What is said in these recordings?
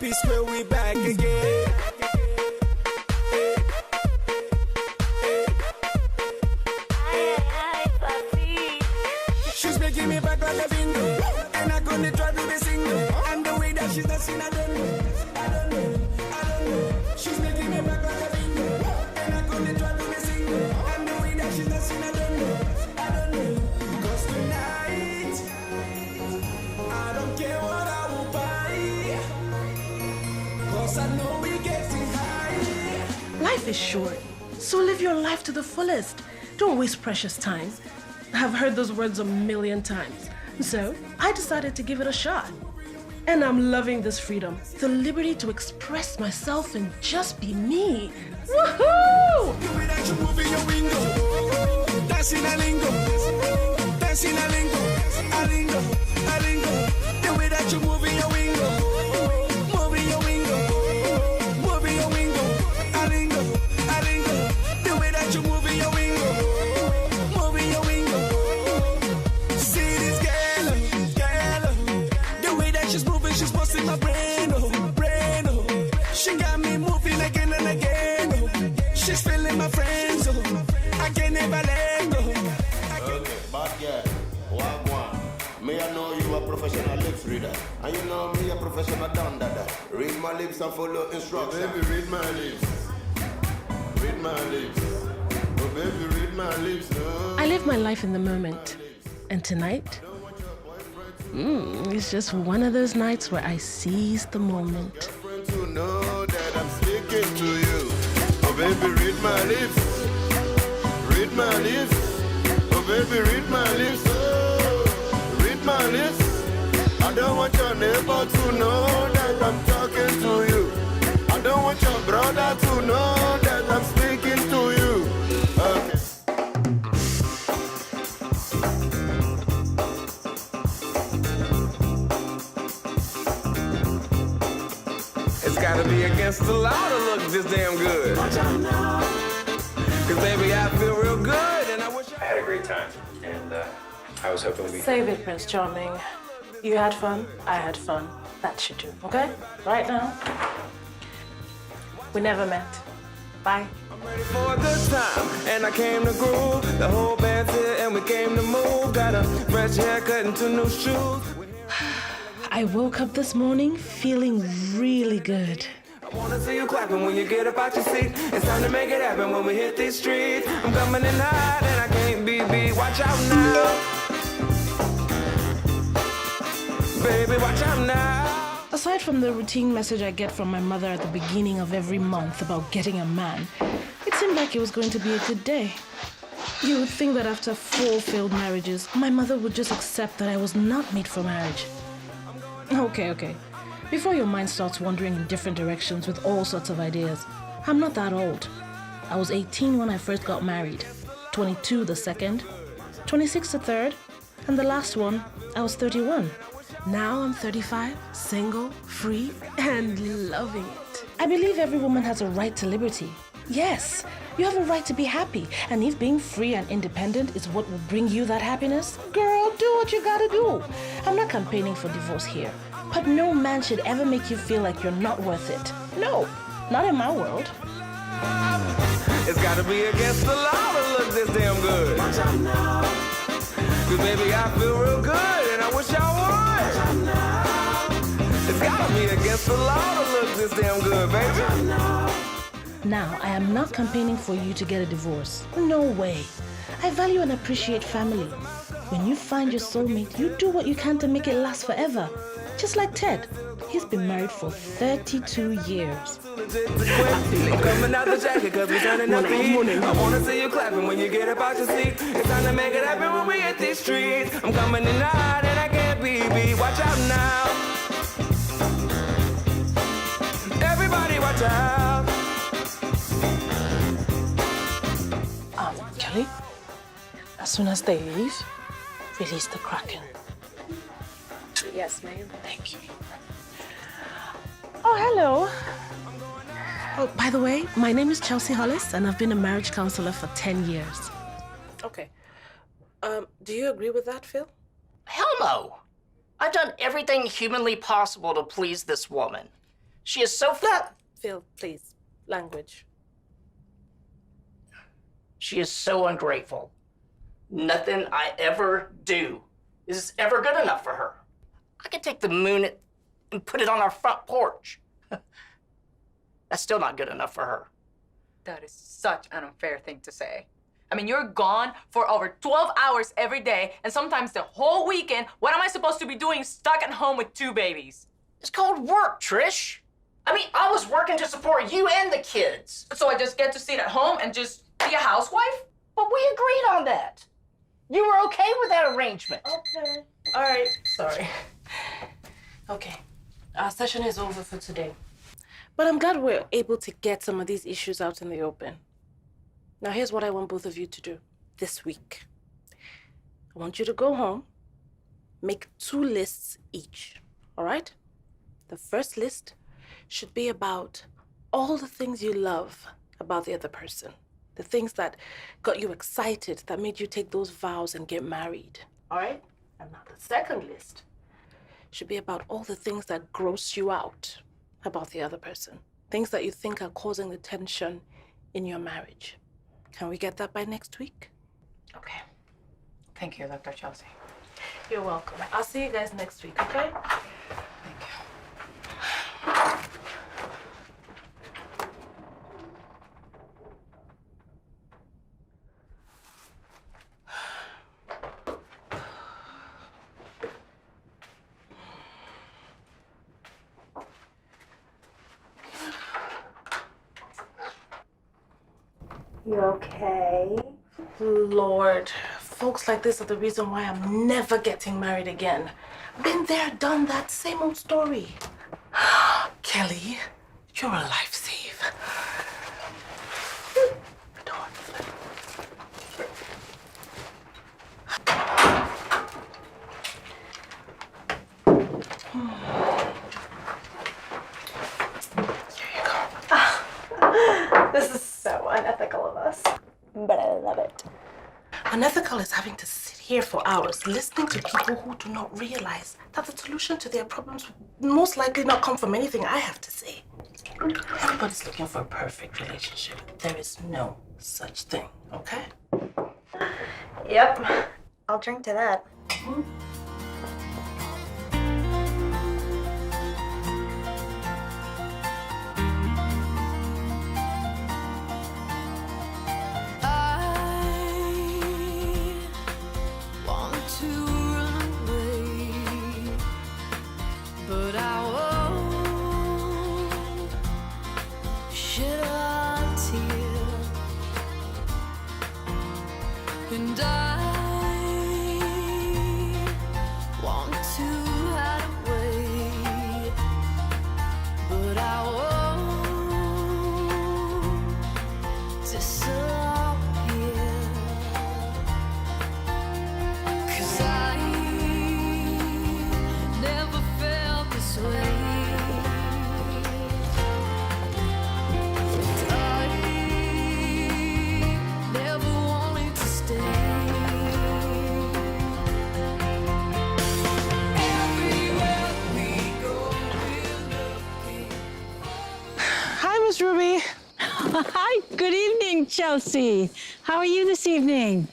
Peace where we back again. She's making me back like a bingo, and I'm gonna try to be single. And the way that she's dancing, I don't know. She's making me back like a bingo, and I'm gonna try to be single. And the way that she's dancing, I don't know. 'Cause tonight, I don't care what I will buy, 'cause I know we're getting high. Life is short, so live your life to the fullest. Don't waste precious time. I've heard those words a million times. So I decided to give it a shot. And I'm loving this freedom, the liberty to express myself and just be me. Woohoo! The way that you move in your window, dancing a lingo, dancing a lingo, a lingo, a lingo. The way that you move in your window, move in your window, move in your window, a lingo, a lingo. The way that you move in your window, move in your window. See this girl, the way that she's moving, she's busting my brain, oh, brain, oh. She got me moving again and again, oh. She's feeling my friends, oh. I can never let go. Okay, bad girl, wagwan. Me, I know you a professional lips reader, and you know me a professional down dada. Read my lips and follow instructions. Oh, baby, read my lips. Read my lips. Oh, baby, read my lips. No. I live my life in the moment. And tonight, it's just one of those nights where I seize the moment. Friend to know that I'm speaking to you. Oh, baby, read my lips. Read my lips. Oh, baby, read my lips. Oh, read my lips. I don't want your neighbor to know that I'm talking to you. I don't want your brother to know that I'm speaking to you. Okay. It's gotta be against the law to look this damn good. Cause baby, I feel real good and I wish I had a great time, and I was hoping we... Save it, Prince Charming. You had fun, I had fun. That should do, okay? Right now. We never met. Bye. I'm ready for a good time, and I came to groove. The whole band's here, and we came to move. Got a fresh haircut and 2 new shoes. I woke up this morning feeling really good. I wanna see you clapping when you get up out your seat. It's time to make it happen when we hit these streets. I'm coming in hot, and I can't be beat. Watch out now, baby. Watch out now. Aside from the routine message I get from my mother at the beginning of every month about getting a man, it seemed like it was going to be a good day. You would think that after 4 failed marriages, my mother would just accept that I was not made for marriage. Okay. Before your mind starts wandering in different directions with all sorts of ideas, I'm not that old. I was 18 when I first got married, 22 the second, 26 the third, and the last one, I was 31. Now I'm 35, single, free, and loving it. I believe every woman has a right to liberty. Yes, you have a right to be happy, and if being free and independent is what will bring you that happiness, girl, do what you gotta do. I'm not campaigning for divorce here, but no man should ever make you feel like you're not worth it. No, not in my world. It's gotta be against the law to look this damn good. Cause baby, I feel real good, and I wish I would. It's gotta be against the law to look this damn good, baby. Now, I am not campaigning for you to get a divorce. No way. I value and appreciate family. When you find your soulmate, you do what you can to make it last forever. Just like Ted. He's been married for 32 years. I'm coming out the jacket cause we're turning up the heat. I wanna see you clapping when you get up out your seat. It's time to make it happen when we hit these streets. I'm coming in hot and I can't be beat. Watch out now. Everybody watch out. Kelly, as soon as they leave, release the Kraken. Yes, ma'am. Thank you. Oh, hello. Oh, by the way, my name is Chelsea Hollis, and I've been a marriage counselor for 10 years. Okay. Do you agree with that, Phil? Hell no. I've done everything humanly possible to please this woman. She is so fat. Phil, please. Language. She is so ungrateful. Nothing I ever do is ever good enough for her. I could take the moon and put it on our front porch. That's still not good enough for her. That is such an unfair thing to say. I mean, you're gone for over 12 hours every day, and sometimes the whole weekend. What am I supposed to be doing stuck at home with 2 babies? It's called work, Trish. I mean, I was working to support you and the kids. So I just get to sit at home and just be a housewife? But we agreed on that. You were okay with that arrangement. Okay. All right. Sorry. Okay. Our session is over for today. But I'm glad we're able to get some of these issues out in the open. Now, here's what I want both of you to do this week. I want you to go home, make 2 lists each, all right? The first list should be about all the things you love about the other person, the things that got you excited, that made you take those vows and get married, all right? And now the second list should be about all the things that gross you out about the other person, things that you think are causing the tension in your marriage. Can we get that by next week? Okay. Thank you, Dr. Chelsea. You're welcome. I'll see you guys next week, okay? Thank you. You okay? Lord, folks like this are the reason why I'm never getting married again. Been there, done that, same old story. Kelly, you're a life save. Door. Here you go. This is so unethical of us, but I love it. Unethical is having to sit here for hours listening to people who do not realize that the solution to their problems will most likely not come from anything I have to say. Everybody's looking for a perfect relationship. There is no such thing, okay? Yep. I'll drink to that. And I want to hide away, but I won't disappear, 'cause I never felt this way. Hi, Miss Ruby. Hi, good evening, Chelsea. How are you this evening?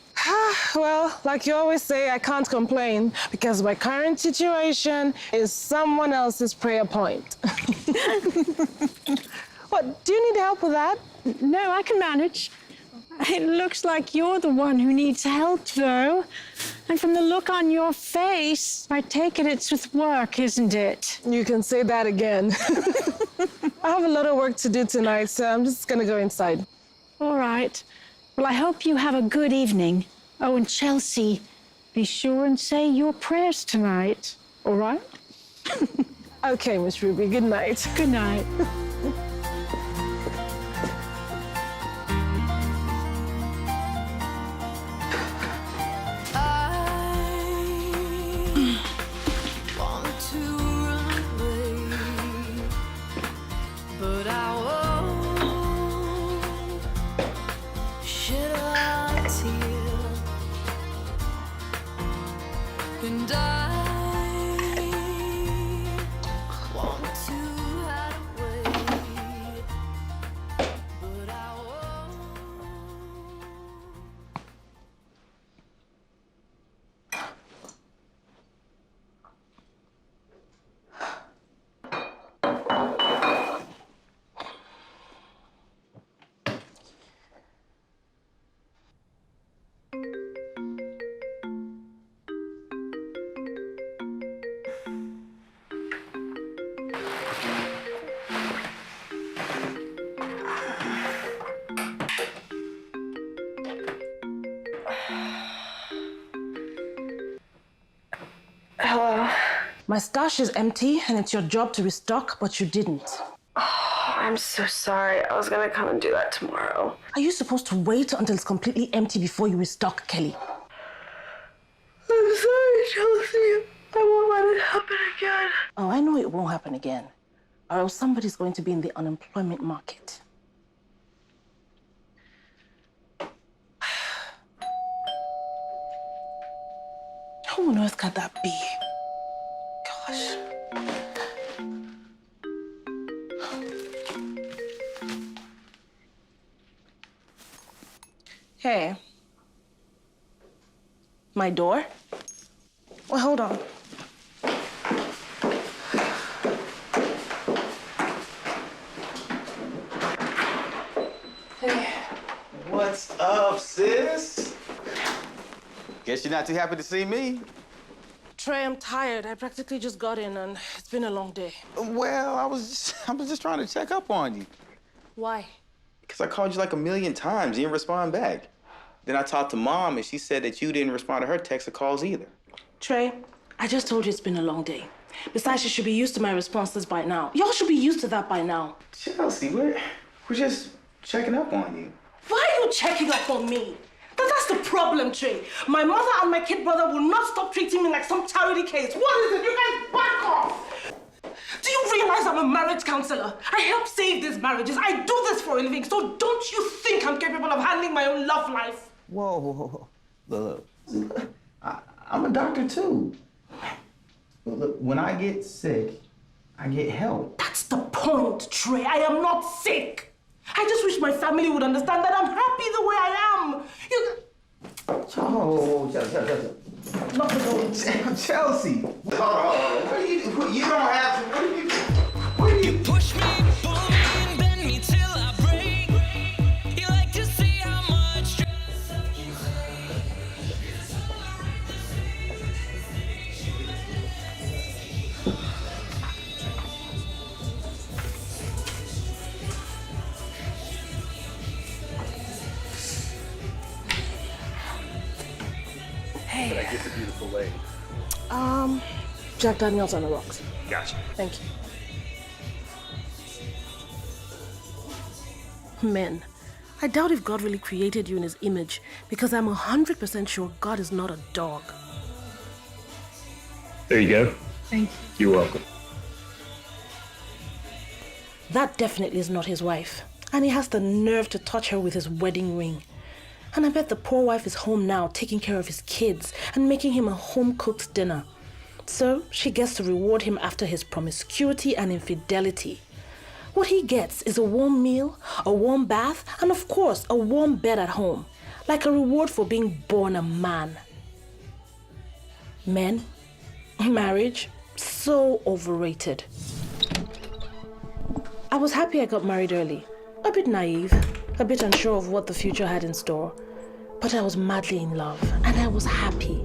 Well, like you always say, I can't complain because my current situation is someone else's prayer point. What, do you need help with that? No, I can manage. It looks like you're the one who needs help, though. And from the look on your face, I take it it's with work, isn't it? You can say that again. I have a lot of work to do tonight, so I'm just gonna go inside. All right. Well, I hope you have a good evening. Oh, and Chelsea, be sure and say your prayers tonight, all right? Okay, Miss Ruby, good night. Good night. But I won't shed a tear, and I want to hide away. My stash is empty and it's your job to restock, but you didn't. Oh, I'm so sorry. I was gonna come and do that tomorrow. Are you supposed to wait until it's completely empty before you restock, Kelly? I'm sorry, Chelsea. I won't let it happen again. Oh, I know it won't happen again. Or else somebody's going to be in the unemployment market. Who on earth could that be? Gosh. Hey. My door? Well, hold on. Hey. What's up, sis? Guess you're not too happy to see me. Trey, I'm tired. I practically just got in and it's been a long day. Well, I was just trying to check up on you. Why? Because I called you like 1,000,000 times. You didn't respond back. Then I talked to Mom, and she said that you didn't respond to her texts or calls either. Trey, I just told you it's been a long day. Besides, you should be used to my responses by now. Y'all should be used to that by now. Chelsea, we're just checking up on you. Why are you checking up on me? That's the problem, Trey. My mother and my kid brother will not stop treating me like some charity case. What is it? You guys back off! Do you realize I'm a marriage counselor? I help save these marriages. I do this for a living, so don't you think I'm capable of handling my own love life? Whoa. Look. I'm a doctor, too. Look, when I get sick, I get help. That's the point, Trey. I am not sick. I just wish my family would understand that I'm happy the way I am. Oh, Chelsea. Not the door. Chelsea. Hold on. What are you doing? You don't have to. What are you? Push me, pull me, and bend me till I break. You like to see how much. Hey. Can I get the beautiful lady? Jack Daniels on the rocks. Gotcha. Thank you. Men, I doubt if God really created you in his image because I'm 100% sure God is not a dog. There you go. Thank you. You're welcome. That definitely is not his wife. And he has the nerve to touch her with his wedding ring. And I bet the poor wife is home now taking care of his kids and making him a home-cooked dinner. So she gets to reward him after his promiscuity and infidelity. What he gets is a warm meal, a warm bath, and of course, a warm bed at home, like a reward for being born a man. Men, marriage, so overrated. I was happy I got married early. A bit naive, a bit unsure of what the future had in store. But I was madly in love, and I was happy.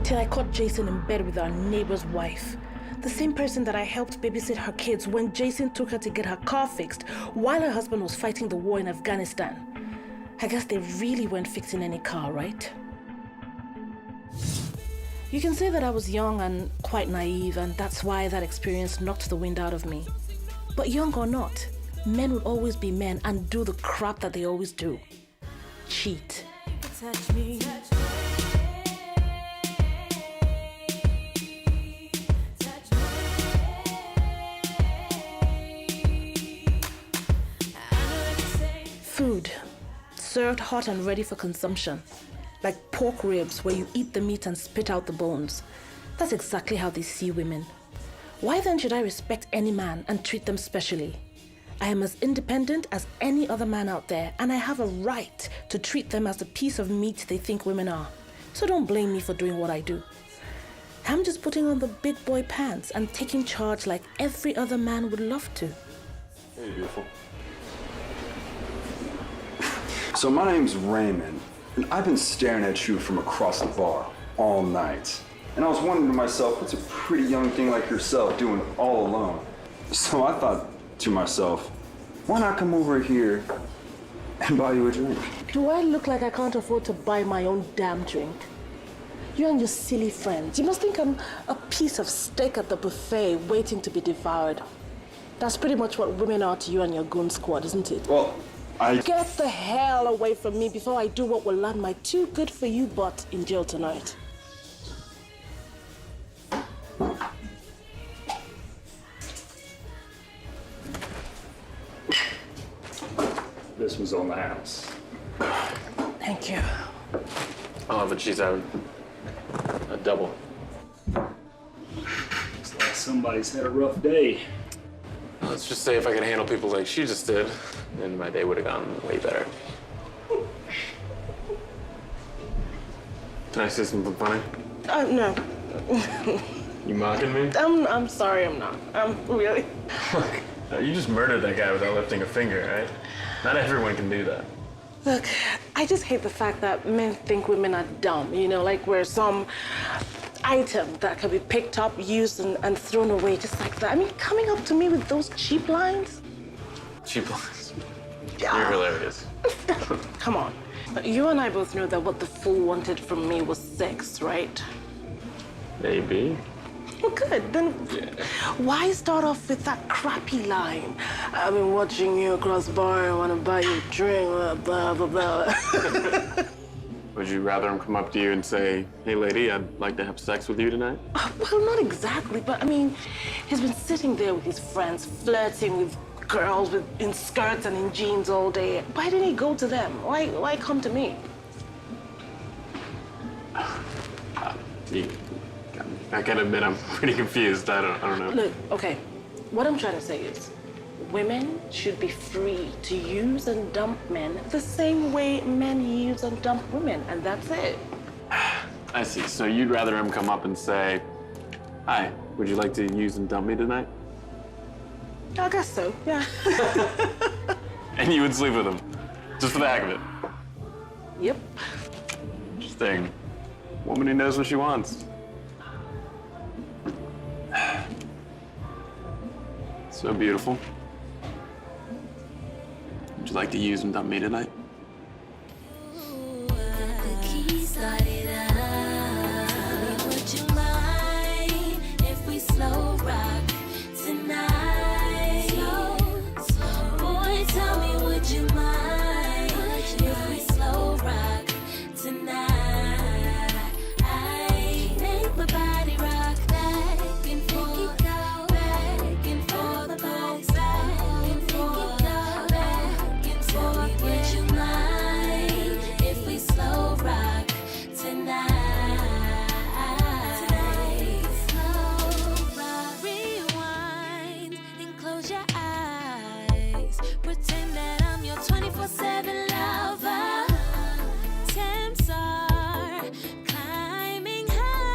Till I caught Jason in bed with our neighbor's wife. The same person that I helped babysit her kids when Jason took her to get her car fixed while her husband was fighting the war in Afghanistan. I guess they really weren't fixing any car, right? You can say that I was young and quite naive, and that's why that experience knocked the wind out of me. But young or not, men will always be men and do the crap that they always do. Cheat. Touch me. Food, served hot and ready for consumption. Like pork ribs where you eat the meat and spit out the bones. That's exactly how they see women. Why then should I respect any man and treat them specially? I am as independent as any other man out there, and I have a right to treat them as the piece of meat they think women are. So don't blame me for doing what I do. I'm just putting on the big boy pants and taking charge like every other man would love to. Hey, beautiful. So my name's Raymond, and I've been staring at you from across the bar all night. And I was wondering to myself, what's a pretty young thing like yourself doing all alone? So I thought to myself, why not come over here and buy you a drink? Do I look like I can't afford to buy my own damn drink? You and your silly friends, you must think I'm a piece of steak at the buffet waiting to be devoured. That's pretty much what women are to you and your goon squad, isn't it? Well, Get the hell away from me before I do what will land my too good for you butt in jail tonight. This was on the house. Thank you. Oh, but she's out a double. Looks like somebody's had a rough day. Let's just say if I could handle people like she just did, then my day would have gone way better. Can I say something funny? No. You mocking me? I'm sorry, I'm not. Really. Look, you just murdered that guy without lifting a finger, right? Not everyone can do that. Look, I just hate the fact that men think women are dumb, you know, like we're some item that can be picked up, used, and thrown away just like that. I mean, coming up to me with those cheap lines? Cheap lines. Yeah. You're hilarious. Come on. You and I both know that what the fool wanted from me was sex, right? Maybe. Well, good. Then why start off with that crappy line? I've been watching you across the bar. I want to buy you a drink, blah, blah, blah. Would you rather him come up to you and say, hey, lady, I'd like to have sex with you tonight? Well, not exactly, but I mean, he's been sitting there with his friends, flirting with girls in skirts and in jeans all day. Why didn't he go to them? Why come to me? I gotta admit, I'm pretty confused. I don't know. Look, okay, what I'm trying to say is, women should be free to use and dump men the same way men use and dump women, and that's it. I see. So you'd rather him come up and say, hi, would you like to use and dump me tonight? I guess so, yeah. And you would sleep with him, just for the heck of it? Yep. Interesting. Woman who knows what she wants. So beautiful. Would you like to use and dump me tonight? Would you mind if we slow rock tonight? Boy, tell me, would you mind if we slow rock tonight? Make my body rock back and forth, back and forth, back and forth, back and forth. Would you mind if we slow rock tonight? Slow rock, rewind and close your eyes. Pretend that I'm your 24/7 lover. Temps are climbing higher.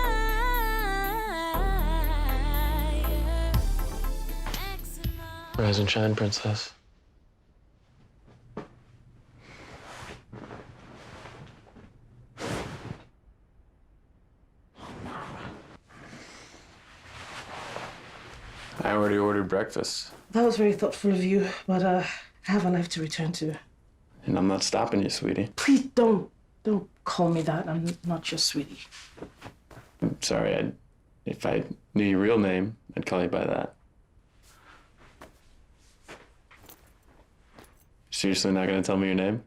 Rise and shine, princess. I already ordered breakfast, That was very thoughtful of you, but I have a life to return to. and I'm not stopping you, sweetie. Please don't call me that. I'm not your sweetie. I'm sorry. If I knew your real name, I'd call you by that. Seriously not gonna tell me your name?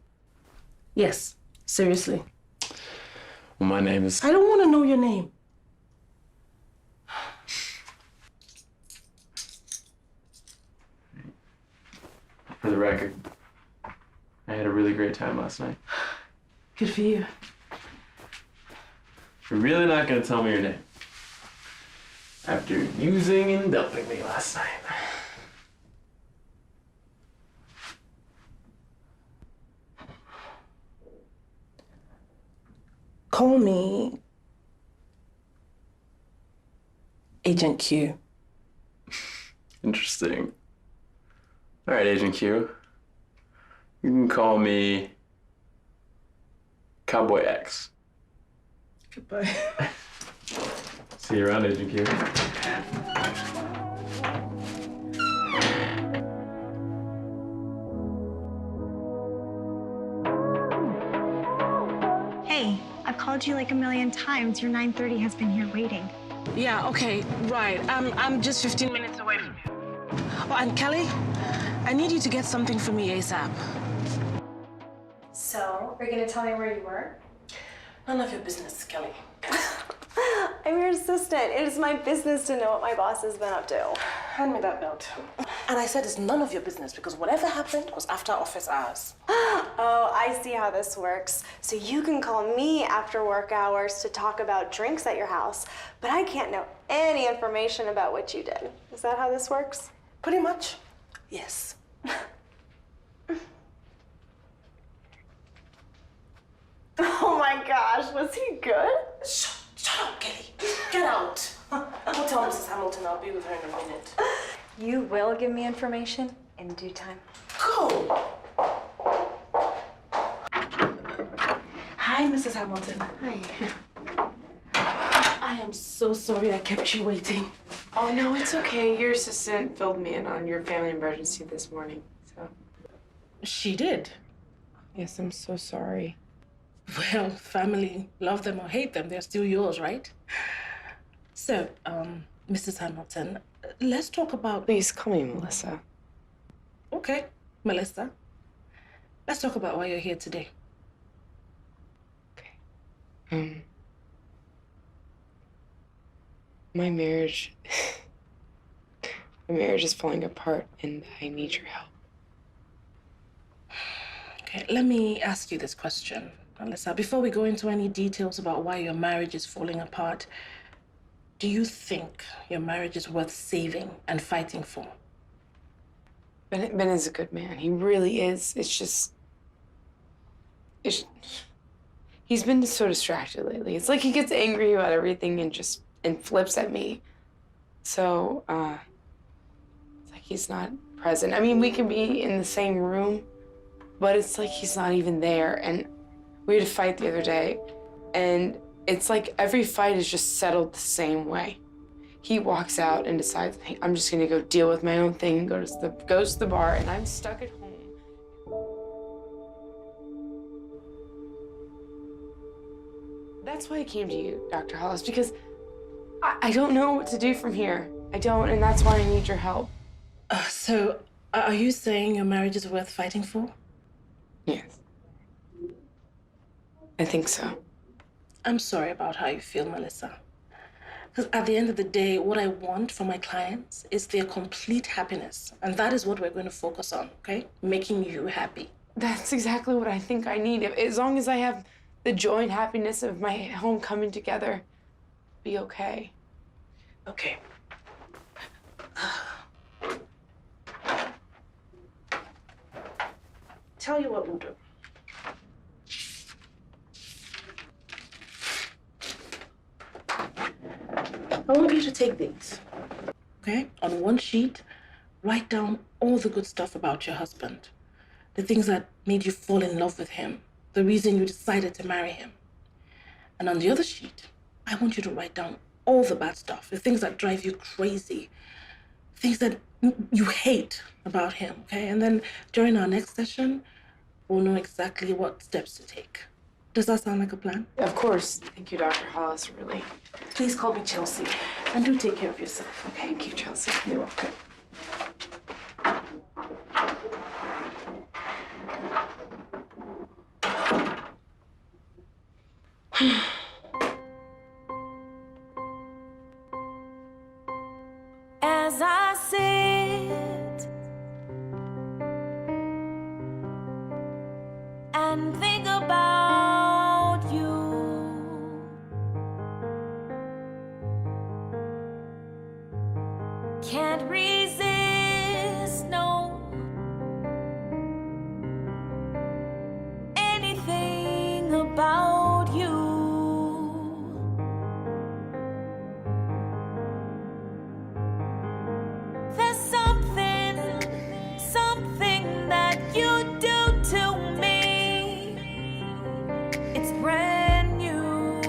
Yes, seriously. Well, my name is... I don't want to know your name. For the record, I had a really great time last night. Good for you. You're really not gonna tell me your name? After using and dumping me last night. Call me Agent Q. Interesting. All right, Agent Q. You can call me Cowboy X. Goodbye. See you around, educator. Hey, I've called you like a million times. Your 9:30 has been here waiting. Yeah, okay, right. I'm just 15 minutes away from you. Oh, and Kelly, I need you to get something for me ASAP. So, are you gonna tell me where you were? None of your business, Kelly. I'm your assistant. It is my business to know what my boss has been up to. Hand me that note. And I said it's none of your business because whatever happened was after office hours. Oh, I see how this works. So you can call me after work hours to talk about drinks at your house, but I can't know any information about what you did. Is that how this works? Pretty much, yes. Oh my gosh, was he good? Shut up, Kelly. Get out. Go tell Mrs. Hamilton I'll be with her in a minute. You will give me information in due time. Go. Hi, Mrs. Hamilton. Hi. I am so sorry I kept you waiting. Oh, no, it's okay. Your assistant filled me in on your family emergency this morning, so. She did? Yes, I'm so sorry. Well, family, love them or hate them, they're still yours, right? So, Mrs. Hamilton, let's talk about... Please call me Melissa. Okay, Melissa. Let's talk about why you're here today. My marriage is falling apart and I need your help. Okay, let me ask you this question, Melissa. Before we go into any details about why your marriage is falling apart, do you think your marriage is worth saving and fighting for? Ben is a good man. He really is. He's been so distracted lately. It's like he gets angry about everything and flips at me. So, it's like he's not present. I mean, we can be in the same room, but it's like he's not even there. And we had a fight the other day, and it's like every fight is just settled the same way. He walks out and decides, hey, I'm just gonna go deal with my own thing, goes to the bar, and I'm stuck at home. That's why I came to you, Dr. Hollis, because I don't know what to do from here. I don't, and that's why I need your help. So, are you saying your marriage is worth fighting for? Yes. I think so. I'm sorry about how you feel, Melissa. Because at the end of the day, what I want for my clients is their complete happiness. And that is what we're going to focus on, okay? Making you happy. That's exactly what I think I need. As long as I have the joy and happiness of my home coming together, be okay. Okay. Tell you what we'll do. I want you to take these, okay? On one sheet, write down all the good stuff about your husband. The things that made you fall in love with him. The reason you decided to marry him. And on the other sheet, I want you to write down all the bad stuff. The things that drive you crazy. Things that you hate about him, okay? And then during our next session, we'll know exactly what steps to take. Does that sound like a plan? Of course. Thank you, Dr. Hollis, really. Please call me Chelsea. And do take care of yourself, okay? Thank you, Chelsea. You're welcome. As I sit and think about you, can't resist, no, anything about you. There's something that you do to me. It's brand new.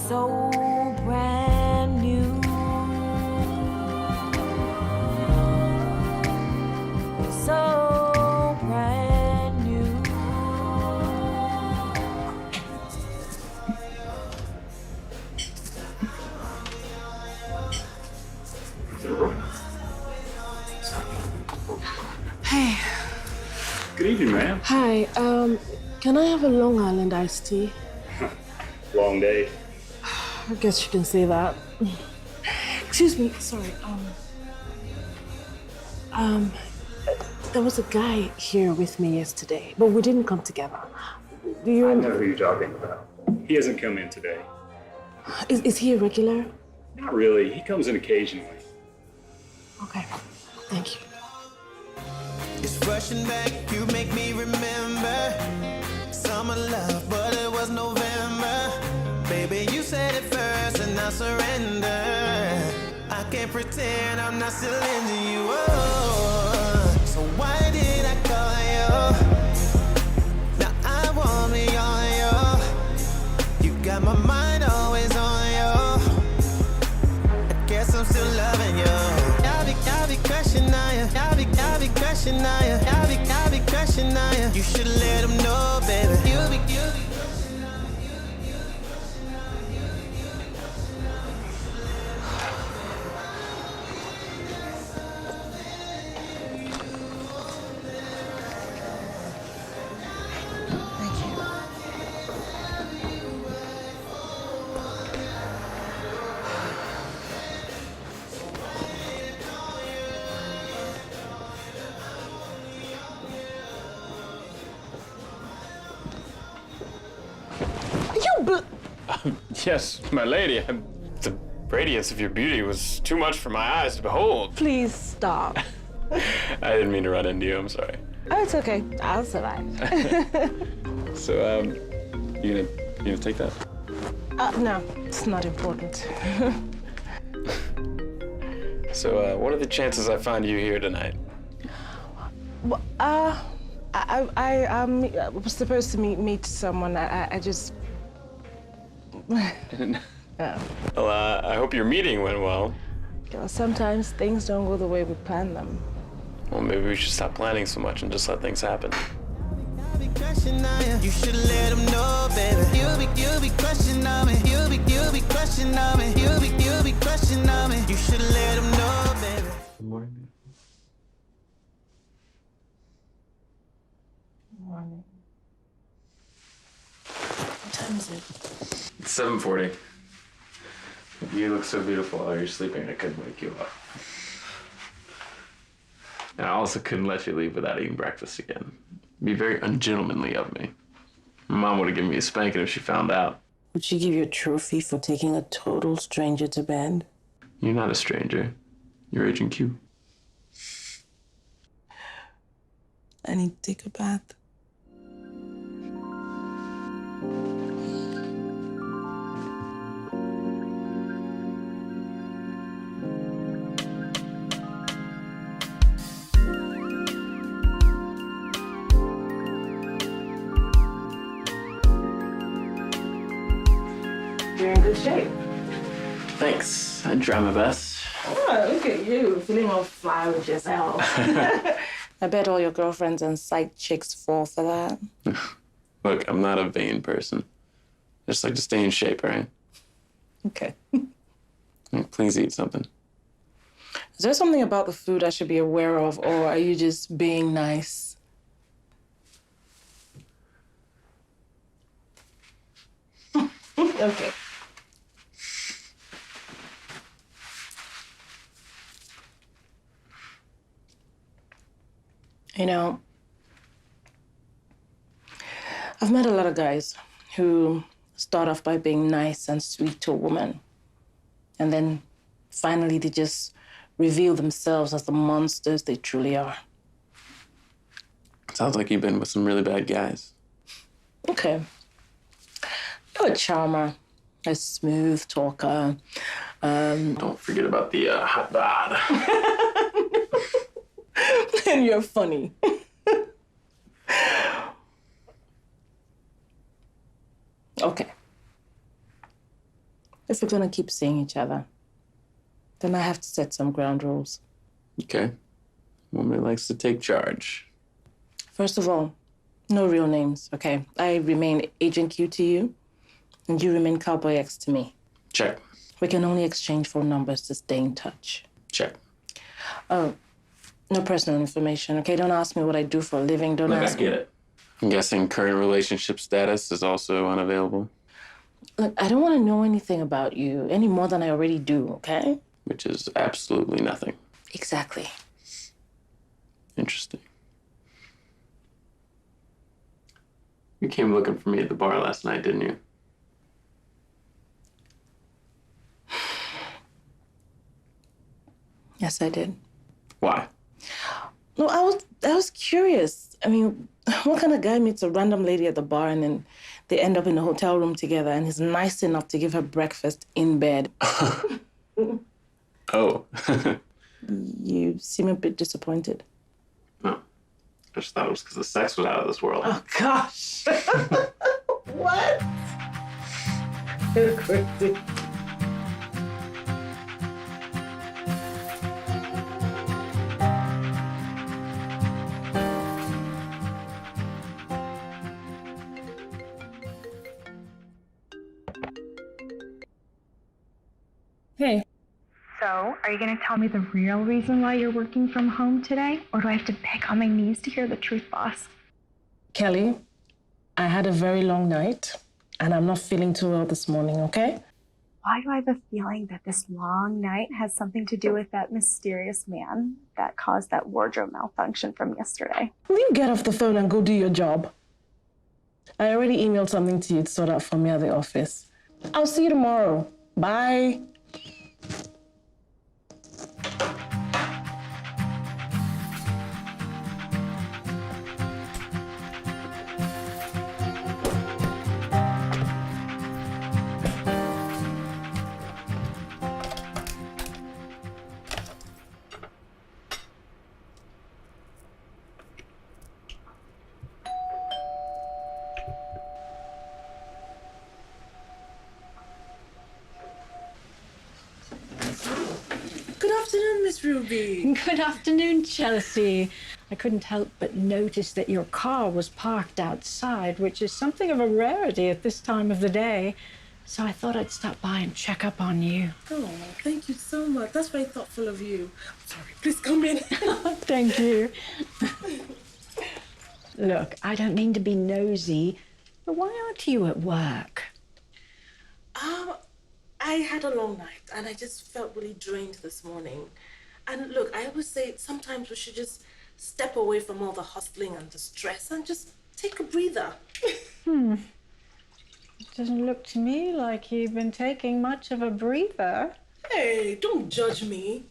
so brand new. So brand new. Hey. Good evening, ma'am. Hi, can I have a Long Island iced tea? Long day. I guess you can say that. Excuse me, sorry. There was a guy here with me yesterday, but we didn't come together. Do you? I know who you're talking about. He hasn't come in today. Is he a regular? Not really. He comes in occasionally. Okay, thank you. It's rushing back, you make me remember summer love, but it was November. Baby, you said it first and I surrender. I can't pretend I'm not still into you. Oh, so why did I call you? Now I won't be on you. You got my mind always on you. I guess I'm still loving you. I'll be crushing on you. I'll be crushing on you. I'll be crushing on you. You should let them know, baby. You'll be Yes, my lady. The radiance of your beauty was too much for my eyes to behold. Please stop. I didn't mean to run into you. I'm sorry. Oh, it's okay. I'll survive. So, you gonna take that? No, it's not important. So, what are the chances I find you here tonight? Well, I was supposed to meet someone. I just. Yeah. Well, I hope your meeting went well. You know, sometimes things don't go the way we plan them. Well, maybe we should stop planning so much and just let things happen. you should let them know, baby. You'll be crushing on me. You'll be crushing on me. You'll be crushing on me. You should let them know, baby. Good morning. Good morning. What time is it? It's 7:40. You look so beautiful while you're sleeping, I couldn't wake you up. And I also couldn't let you leave without eating breakfast again. It'd be very ungentlemanly of me. My mom would have given me a spanking if she found out. Would she give you a trophy for taking a total stranger to bed? You're not a stranger. You're Agent Q. I need to take a bath. You're in good shape. Thanks. I try my best. Oh, look at you, feeling all fly with yourself. I bet all your girlfriends and side chicks fall for that. Look, I'm not a vain person. I just like to stay in shape, all right? Okay. Please eat something. Is there something about the food I should be aware of, or are you just being nice? Okay. You know, I've met a lot of guys who start off by being nice and sweet to a woman, and then finally they just reveal themselves as the monsters they truly are. Sounds like you've been with some really bad guys. Okay. You're a charmer, a smooth talker. Don't forget about the hot bod. And you're funny. Okay. If we're gonna keep seeing each other, then I have to set some ground rules. Okay. Woman likes to take charge. First of all, no real names, okay? I remain Agent Q to you, and you remain Cowboy X to me. Check. We can only exchange phone numbers to stay in touch. Check. Oh, no personal information, okay? Don't ask me what I do for a living. Don't Look, ask I get me. it. I'm guessing current relationship status is also unavailable. Look, I don't want to know anything about you any more than I already do, okay? Which is absolutely nothing. Exactly. Interesting. You came looking for me at the bar last night, didn't you? Yes, I did. Why? No, I was curious. I mean, what kind of guy meets a random lady at the bar and then they end up in a hotel room together and he's nice enough to give her breakfast in bed? Oh. You seem a bit disappointed. No. I just thought it was because the sex was out of this world. Oh, gosh. What? You're crazy. Hey. So, are you going to tell me the real reason why you're working from home today? Or do I have to beg on my knees to hear the truth, boss? Kelly, I had a very long night and I'm not feeling too well this morning, okay? Why do I have a feeling that this long night has something to do with that mysterious man that caused that wardrobe malfunction from yesterday? Will you get off the phone and go do your job? I already emailed something to you to sort out for me at the office. I'll see you tomorrow. Bye. Good afternoon, Miss Ruby. Good afternoon, Chelsea. I couldn't help but notice that your car was parked outside, which is something of a rarity at this time of the day. So I thought I'd stop by and check up on you. Oh, thank you so much. That's very thoughtful of you. Sorry, please come in. Thank you. Look, I don't mean to be nosy, but why aren't you at work? I had a long night and I just felt really drained this morning. And look, I always say sometimes we should just step away from all the hustling and the stress and just take a breather. It doesn't look to me like you've been taking much of a breather. Hey, don't judge me.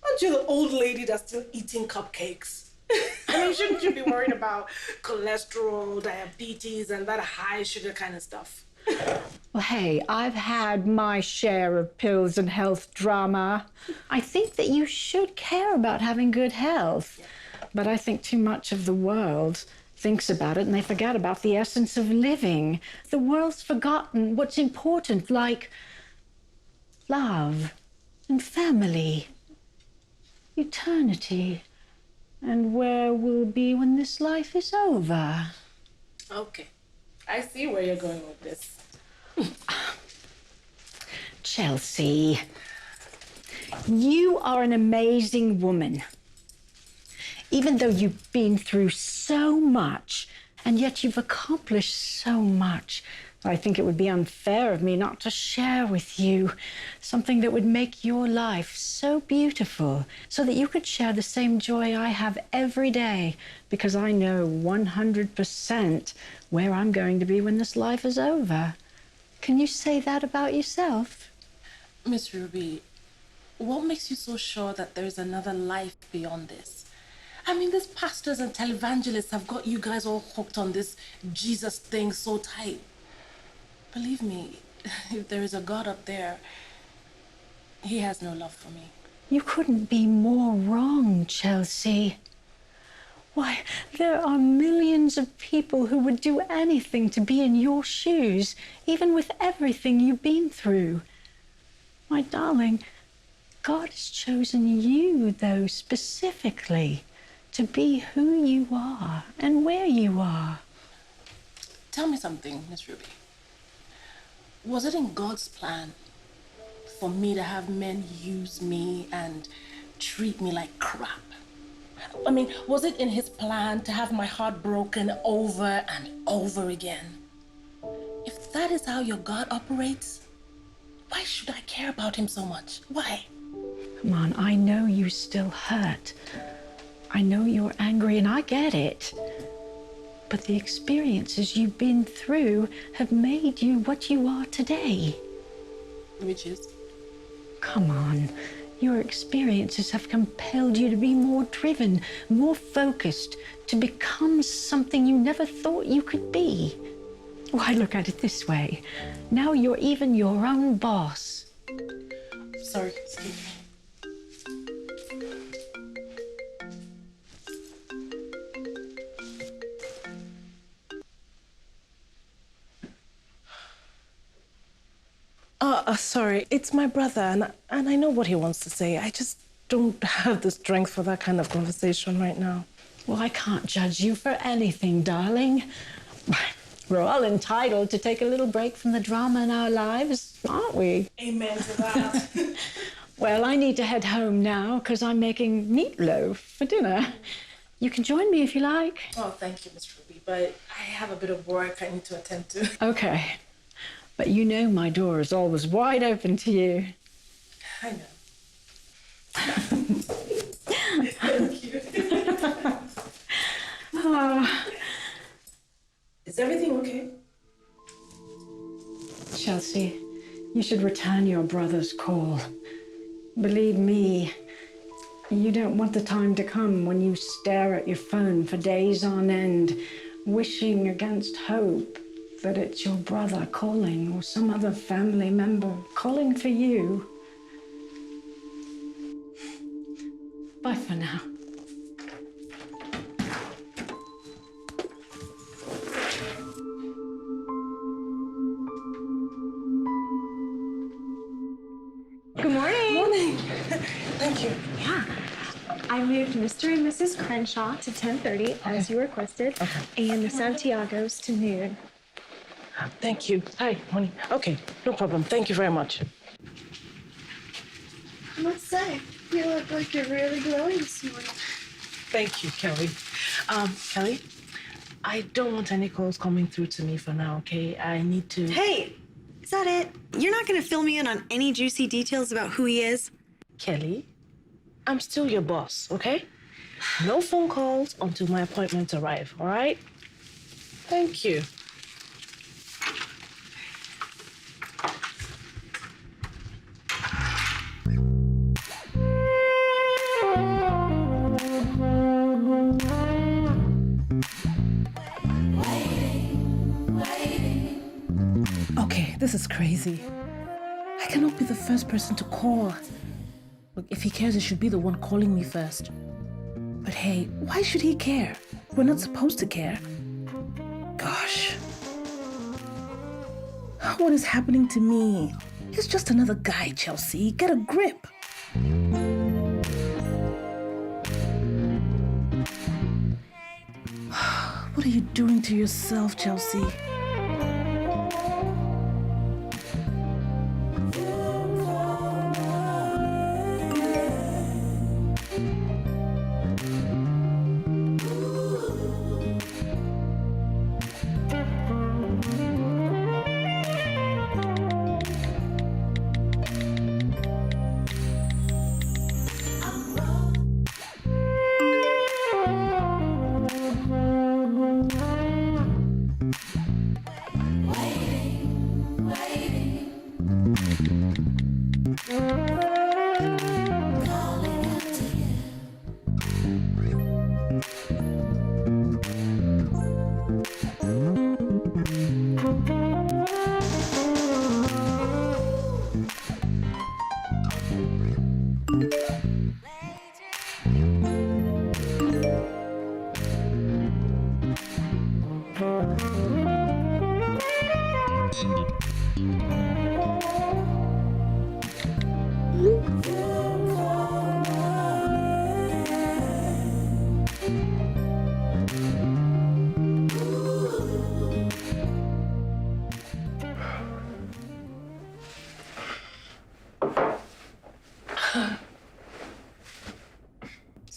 Aren't you the old lady that's still eating cupcakes? I mean, shouldn't you be worried about cholesterol, diabetes, and that high sugar kind of stuff? Well, hey, I've had my share of pills and health drama. I think that you should care about having good health. But I think too much of the world thinks about it and they forget about the essence of living. The world's forgotten what's important, like love and family, eternity, and where we'll be when this life is over. Okay, I see where you're going with this. Chelsea, you are an amazing woman. Even though you've been through so much, and yet you've accomplished so much, I think it would be unfair of me not to share with you something that would make your life so beautiful, so that you could share the same joy I have every day, because I know 100% where I'm going to be when this life is over. Can you say that about yourself? Miss Ruby, what makes you so sure that there is another life beyond this? I mean, these pastors and televangelists have got you guys all hooked on this Jesus thing so tight. Believe me, if there is a God up there, he has no love for me. You couldn't be more wrong, Chelsea. Why, there are millions of people who would do anything to be in your shoes, even with everything you've been through. My darling, God has chosen you, though, specifically to be who you are and where you are. Tell me something, Miss Ruby. Was it in God's plan for me to have men use me and treat me like crap? I mean, was it in his plan to have my heart broken over and over again? If that is how your God operates, why should I care about him so much? Why? Come on, I know you still hurt. I know you're angry, and I get it. But the experiences you've been through have made you what you are today. Which is? Come on. Your experiences have compelled you to be more driven, more focused, to become something you never thought you could be. Why, look at it this way. Now you're even your own boss. Sorry, excuse me. Sorry, it's my brother, and I know what he wants to say. I just don't have the strength for that kind of conversation right now. Well, I can't judge you for anything, darling. We're all entitled to take a little break from the drama in our lives, aren't we? Amen to that. Well, I need to head home now because I'm making meatloaf for dinner. You can join me if you like. Oh, thank you, Miss Ruby, but I have a bit of work I need to attend to. Okay. But you know my door is always wide open to you. I know. Thank you. Is everything okay? Chelsea, you should return your brother's call. Believe me, you don't want the time to come when you stare at your phone for days on end, wishing against hope that it's your brother calling or some other family member calling for you. Bye for now. Good morning. Morning. Thank you. Yeah. I moved Mr. and Mrs. Crenshaw to 10:30 as you requested, and the Santiagos to noon. Thank you. Hi, morning. Okay, no problem. Thank you very much. I must say, you look like you're really glowing this morning. Thank you, Kelly. Kelly, I don't want any calls coming through to me for now, okay? I need to... Hey, is that it? You're not gonna fill me in on any juicy details about who he is? Kelly, I'm still your boss, okay? No phone calls until my appointments arrive, all right? Thank you. Okay, this is crazy. I cannot be the first person to call. Look, if he cares, he should be the one calling me first. But hey, why should he care? We're not supposed to care. Gosh. What is happening to me? He's just another guy, Chelsea. Get a grip. What are you doing to yourself, Chelsea? So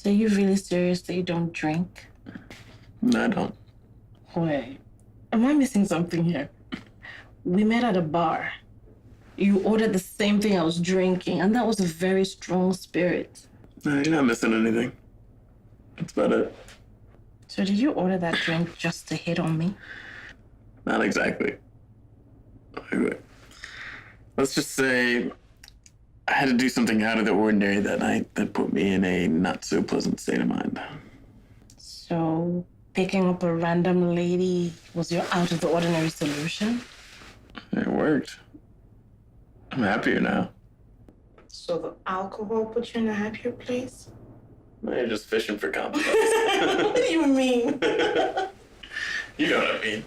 are you really serious that you don't drink? No, I don't. Wait, am I missing something here? We met at a bar. You ordered the same thing I was drinking, and that was a very strong spirit. No, you're not missing anything. That's about it. So did you order that drink just to hit on me? Not exactly. Wait. Let's just say I had to do something out of the ordinary that night that put me in a not so pleasant state of mind. So picking up a random lady was your out of the ordinary solution? It worked. I'm happier now. So the alcohol put you in a happier place? No, you're just fishing for compliments. What do you mean? You know what I mean.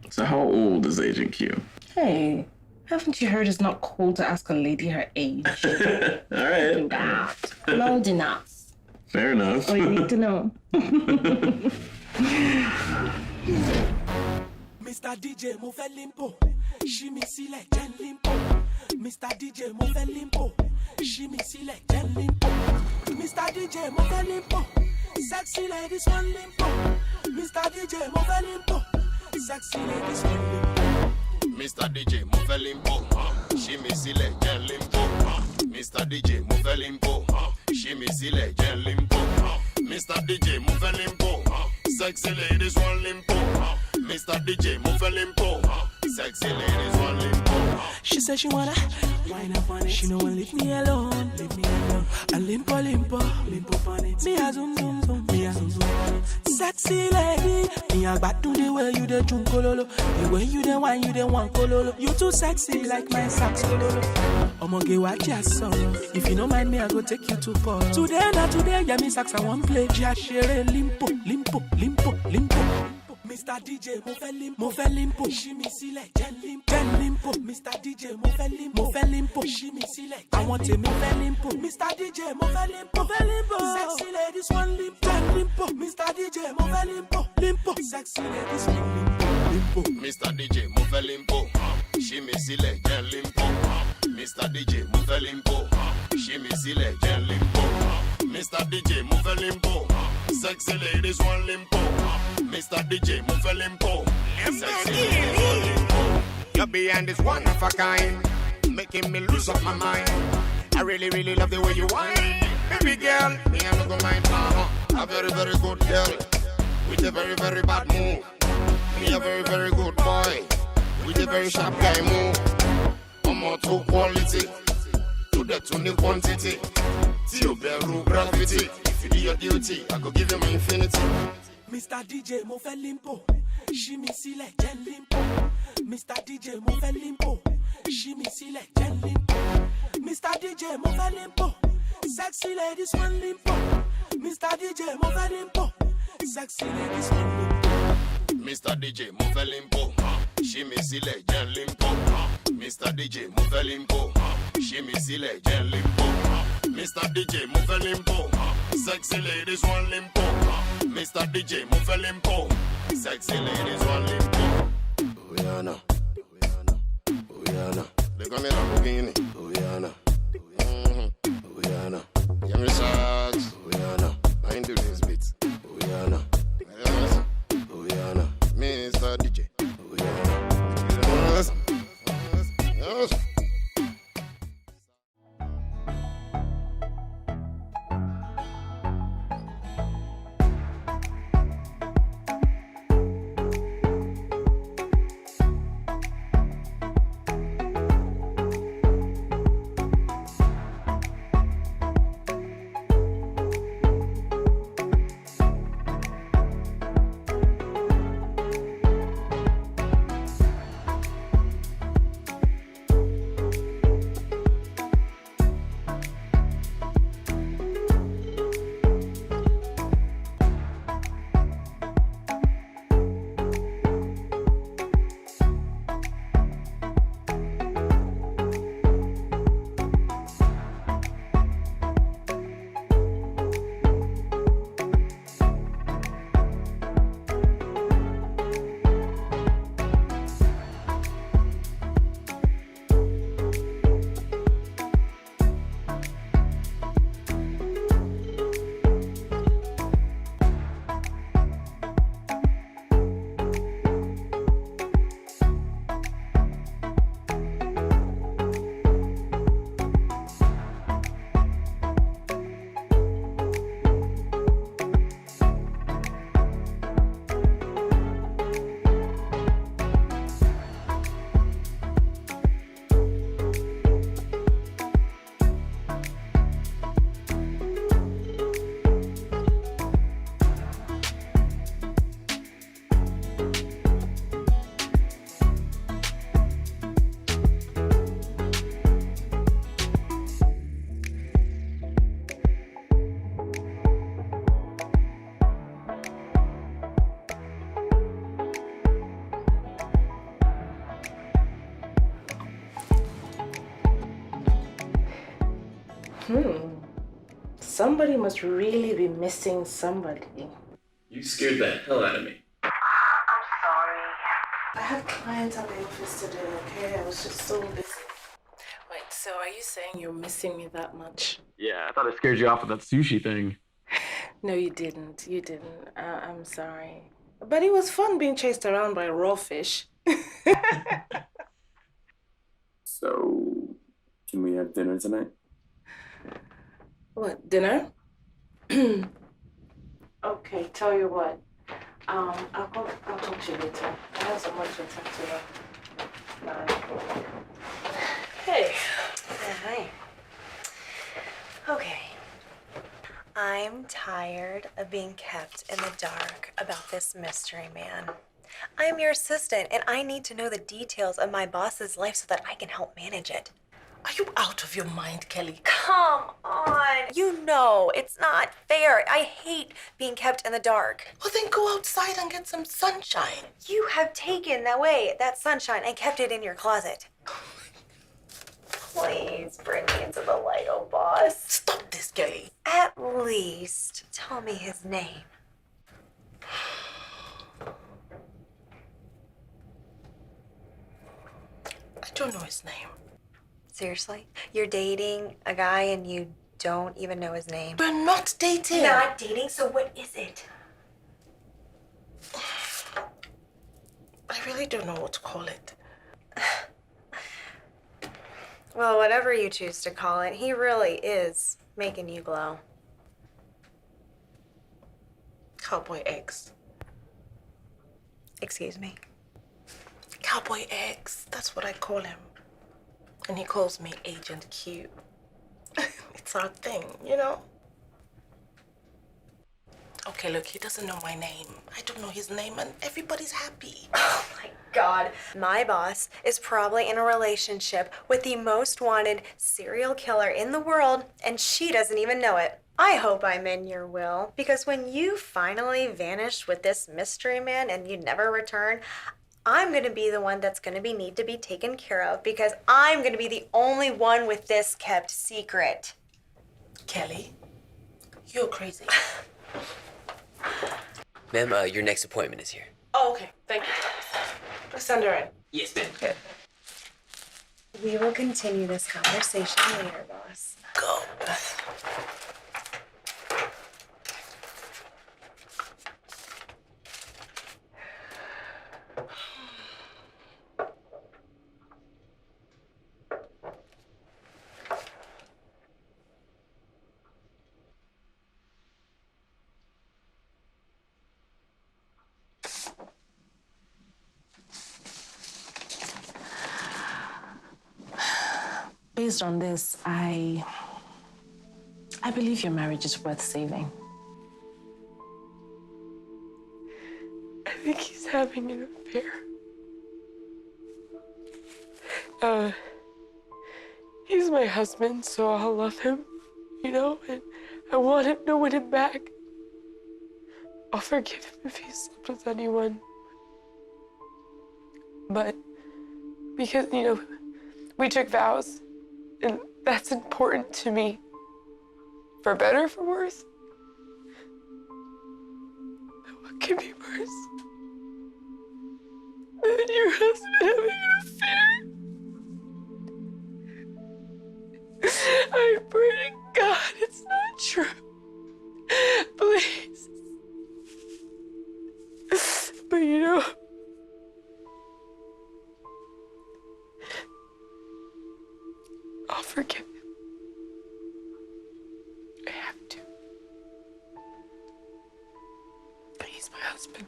So how old is Agent Q? Hey, haven't you heard it's not cool to ask a lady her age? All right. I'm old enough. Fair enough. Oh, you need to know. Mr. DJ mo fẹ́ limpo, ṣí mi sílẹ̀ jẹ́ n limpo. Mr. DJ mo fẹ́ limpo, ṣí mi sílẹ̀ jẹ́ n limpo. Mr. DJ mo fẹ́ limpo, sexy ladies want limpo. Mr. DJ mo fẹ́ limpo, sexy ladies want limpo. Mr. DJ mo fẹ́ limpo, ṣí mi sílẹ̀ jẹ́ n limpo. Mr. DJ mo fẹ́ limpo, ṣí mi sílẹ̀ jẹ́ n limpo. Mr. DJ mo fẹ́ limpo, sexy ladies want limpo. Mr. DJ mo fẹ́ limpo, sexy ladies want limpo. She said she wanna wine up on it. She no wanna leave me alone. Leave me alone. A limpo, limpo, limpo on it. Me a zoom, zoom, zoom. Me a zoom, zoom on it. Sexy lady. Me a back to the way you the junk kololo. The way you the wine, you the one kololo. You too sexy like my sax kololo. I'ma get what you sorrow. If you don't mind me, I go take you to far. Today, not today, yeah, me sax I won't play. Just share limpo, limpo, limpo, limpo. Mr. DJ mo fẹ́ limpo, ṣí mi sílẹ̀ jẹ́ limpo. Mr. DJ mo fẹ́ limpo, ṣí mi sílẹ̀ àwọn tèmi fẹ́ limpo. Mr. DJ mo fẹ́ limpo, sexy ladies want limpo, jẹ́ limpo. Mr. DJ mo fẹ́ limpo, sexy ladies want limpo. Mr. DJ mo fẹ́ limpo, ṣí mi sílẹ̀ jẹ́ limpo. Mr. DJ mo fẹ́ limpo, ṣí mi sílẹ̀ jẹ́ limpo. Mr. DJ mo fẹ́ limpo, sexy ladies want limpo. Mr. DJ mo fẹ́ limpo, sexy ladies want limpo. Your beyond is one of a kind, making me lose up my mind. I really, really love the way you whine. Baby girl, me I no go mind. A very, very good girl, with a very, very bad move. Me a very, very good boy, with a very sharp guy move. I'm more to quality, to the tuning quantity. To your bedroom gravity. If you do your duty, I go give you my infinity. Mr. DJ mo fẹ́ limpo, ṣí mi sílẹ̀ jẹ́ limpo. Mr. DJ mo fẹ́ limpo, ṣí mi sílẹ̀ jẹ́ limpo. Mr. DJ mo fẹ́ limpo, sexy ladies want limpo. Mr. DJ mo fẹ́ limpo, sexy ladies want limpo. Mr. DJ mo fẹ́ limpo, ṣí mi sílẹ̀ jẹ́ limpo. Mr. DJ mo fẹ́ limpo, ṣí mi sílẹ̀ jẹ́ limpo. Mr. DJ mo fẹ́ limpo, sexy ladies want limpo. Mr. DJ mo fẹ́ limpo, sexy ladies want limpo. Rihanna, Rihanna, they call me Lamborghini. Rihanna, Rihanna, give me shots. Rihanna, mind the this beat. Rihanna, Rihanna, Mr. DJ. Rihanna, yes. Somebody must really be missing somebody. You scared the hell out of me. I had clients at the office today, okay? I was just so busy. Wait, so are you saying you're missing me that much? Yeah, I thought I scared you off with that sushi thing. No, you didn't. You didn't. I'm sorry. But it was fun being chased around by raw fish. So, can we have dinner tonight? What, dinner? Okay, tell you what. I'll talk to you later. I have so much to talk to you. Bye. Hey. Hi. Okay. I'm tired of being kept in the dark about this mystery man. I'm your assistant, and I need to know the details of my boss's life so that I can help manage it. Are you out of your mind, Kelly? Come on. You know, it's not fair. I hate being kept in the dark. Well, then go outside and get some sunshine. You have taken that sunshine and kept it in your closet. Please bring me into the light, oh boss. Stop this, Kelly. At least tell me his name. I don't know his name. Seriously? You're dating a guy and you don't even know his name? We're not dating. Not dating? So what is it? I really don't know what to call it. Well, whatever you choose to call it, he really is making you glow. Cowboy eggs. Excuse me? Cowboy eggs. That's what I call him. And he calls me Agent Q. It's our thing, you know? Okay, look, he doesn't know my name. I don't know his name, and everybody's happy. Oh my God. My boss is probably in a relationship with the most wanted serial killer in the world, and she doesn't even know it. I hope I'm in your will, because when you finally vanish with this mystery man and you never return, I'm gonna be the one that's gonna need to be taken care of, because I'm gonna be the only one with this kept secret. Kelly, you're crazy. Ma'am, your next appointment is here. Oh, okay. Thank you. Please send her in. Yes, ma'am. We will continue this conversation later, boss. Go. Based on this, I believe your marriage is worth saving. I think he's having an affair. He's my husband, so I'll love him, you know, and I want him to win him back. I'll forgive him if he slept with anyone. But because, you know, we took vows, and that's important to me. For better or for worse. But what could be worse than your husband having an affair? I pray to God it's not true. Please. But you know, I'll forgive him. I have to. But he's my husband.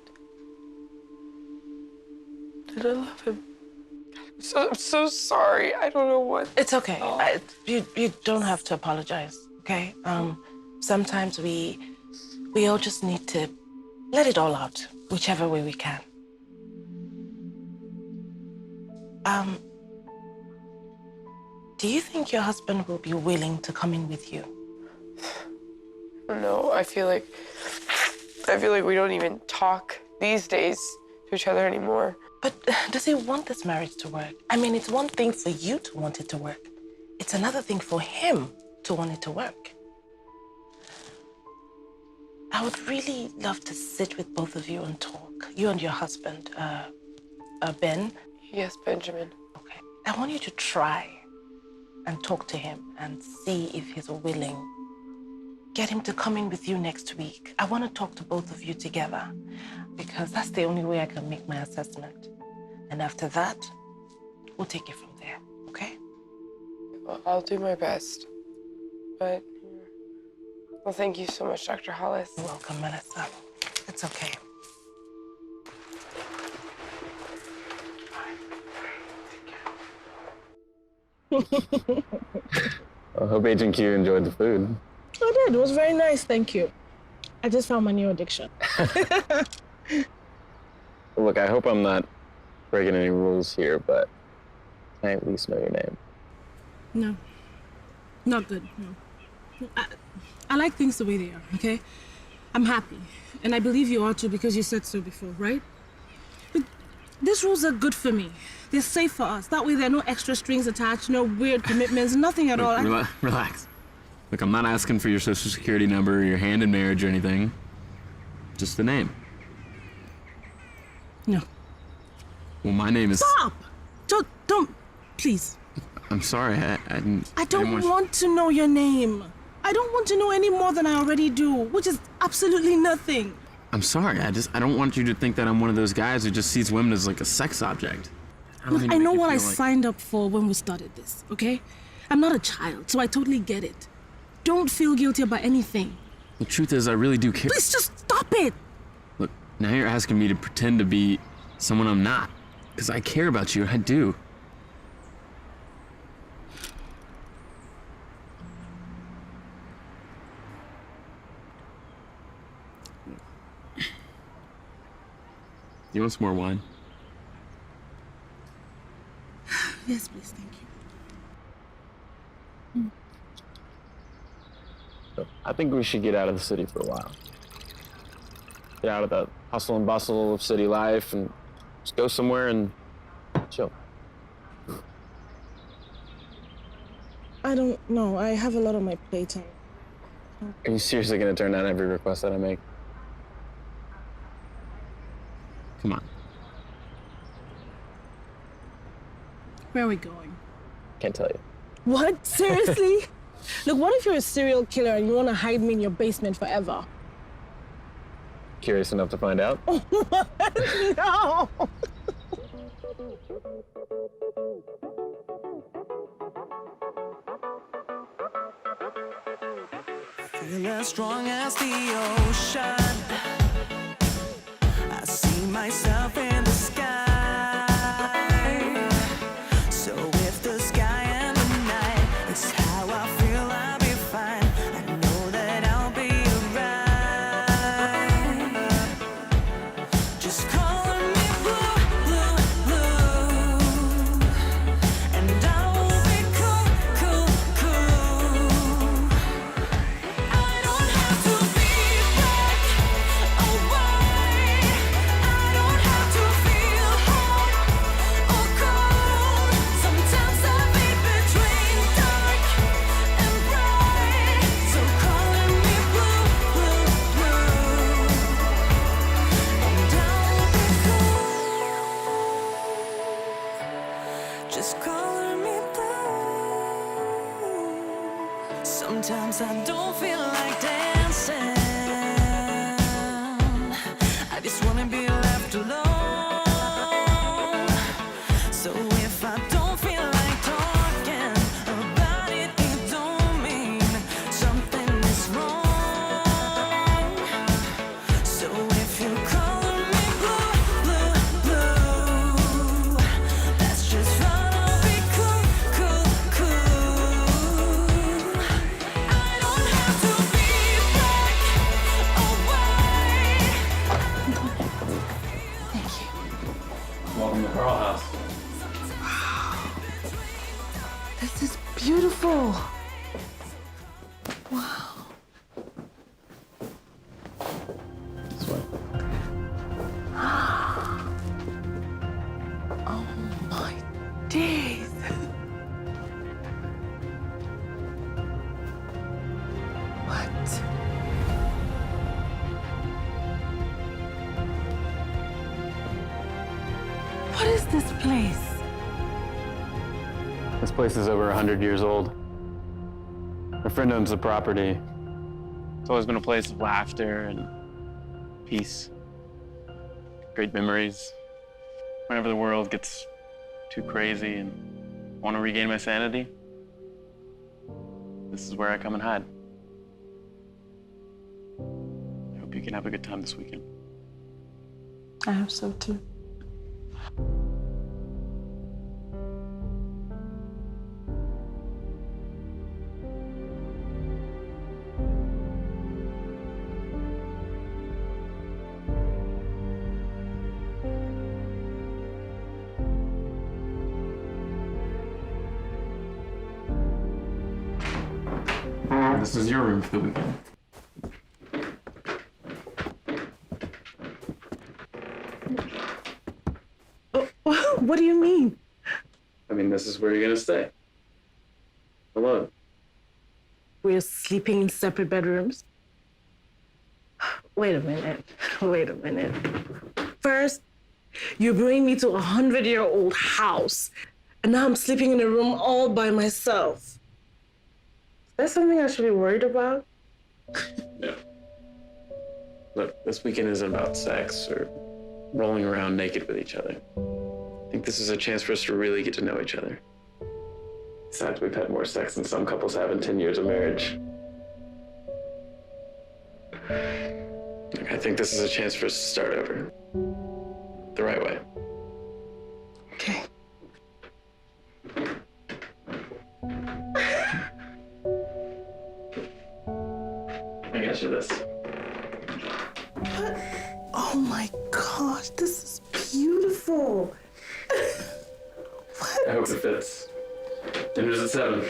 And I love him. I'm so sorry. I don't know what. It's okay. You don't have to apologize, okay? Sometimes we all just need to let it all out, whichever way we can. Do you think your husband will be willing to come in with you? No, I feel like we don't even talk these days to each other anymore. But does he want this marriage to work? I mean, it's one thing for you to want it to work. It's another thing for him to want it to work. I would really love to sit with both of you and talk. You and your husband, Ben. Yes, Benjamin. Okay. I want you to try and talk to him and see if he's willing. Get him to come in with you next week. I want to talk to both of you together because that's the only way I can make my assessment. And after that, we'll take it from there, okay? Well, I'll do my best. But, well, thank you so much, Dr. Hollis. You're welcome, Melissa. It's okay. I hope Agent Q enjoyed the food. I did. It was very nice, thank you. I just found my new addiction. Look, I hope I'm not breaking any rules here, but can I at least know your name? No. Not good, no. I like things the way they are, okay? I'm happy. And I believe you are too because you said so before, right? But these rules are good for me. They're safe for us. That way there are no extra strings attached, no weird commitments, nothing at all. Relax. Look, I'm not asking for your social security number or your hand in marriage or anything. Just the name. No. Well, my name is... Stop! Don't, please. I'm sorry, I don't want to know your name. I don't want to know any more than I already do, which is absolutely nothing. I'm sorry, I don't want you to think that I'm one of those guys who just sees women as like a sex object. Look, I know what I signed up for when we started this, okay? I'm not a child, so I totally get it. Don't feel guilty about anything. The truth is, I really do care. Please just stop it! Look, now you're asking me to pretend to be someone I'm not. Because I care about you, I do. You want some more wine? Yes, please, thank you. So, I think we should get out of the city for a while. Get out of the hustle and bustle of city life and just go somewhere and chill. I don't know. I have a lot on my plate. Are you seriously gonna turn down every request that I make? Come on. Where are we going? Can't tell you. What? Seriously? Look, what if you're a serial killer and you want to hide me in your basement forever? Curious enough to find out? No! Feel as strong as the ocean. I see myself in the sky. So if the sky and the night, it's how I feel I'll be fine. I know that I'll be alright. Just calling me blue, blue, blue. And I will be cool, cool, cool. I don't have to be black or white. I don't have to feel hot or cold. Sometimes I be between dark and bright. So calling me blue, blue, blue. And I'll be cool. Just calling me blue. Sometimes I don't feel like dancing. I just wanna be left alone. So if I don't feel like talking about it, it don't mean something is wrong. So if you call me blue, blue, blue, that's just fine. I'll be cool, cool, cool. I don't have to be black or white. Thank you. Welcome to Carl House. This is beautiful. Wow. This way. Oh my days. What? What is this place? This place is over 100 years old. My friend owns the property. It's always been a place of laughter and peace, great memories. Whenever the world gets too crazy and I want to regain my sanity, this is where I come and hide. I hope you can have a good time this weekend. I hope so too. This is your room for the weekend. What do you mean? I mean, this is where you're gonna stay. Alone. We're sleeping in separate bedrooms? Wait a minute. Wait a minute. First, you bring me to a 100-year-old house, and now I'm sleeping in a room all by myself. Is that something I should be worried about? No. Look, this weekend isn't about sex or rolling around naked with each other. I think this is a chance for us to really get to know each other. Besides, we've had more sex than some couples have in 10 years of marriage. Look, I think this is a chance for us to start over. The right way. Okay. I got you this. Oh my gosh, this is beautiful. I hope it fits. Dinner's at 7.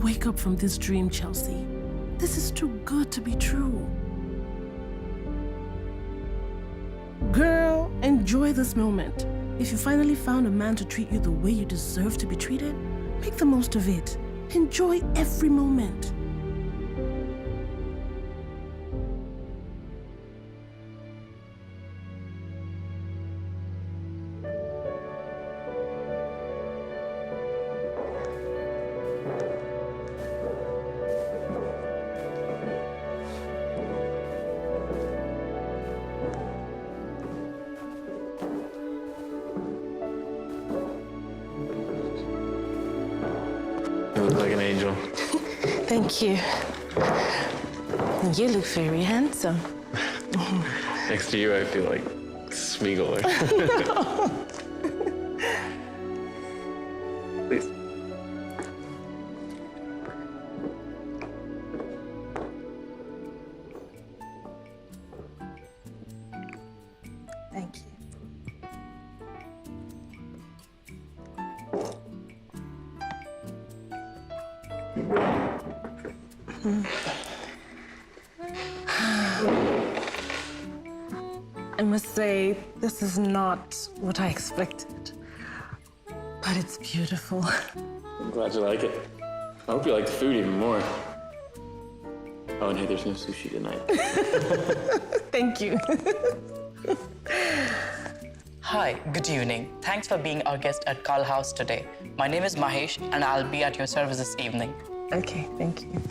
Wake up from this dream, Chelsea. This is too good to be true. Girl, enjoy this moment. If you finally found a man to treat you the way you deserve to be treated, make the most of it. Enjoy every moment. You look like an angel. Thank you. You look very handsome. Next to you, I feel like Smeagol. Please. Thank you. I must say, this is not what I expected, but it's beautiful. I'm glad you like it. I hope you like the food even more. Oh, and hey, there's no sushi tonight. Thank you. Hi, good evening. Thanks for being our guest at Carl House today. My name is Mahesh, and I'll be at your service this evening. Okay, thank you.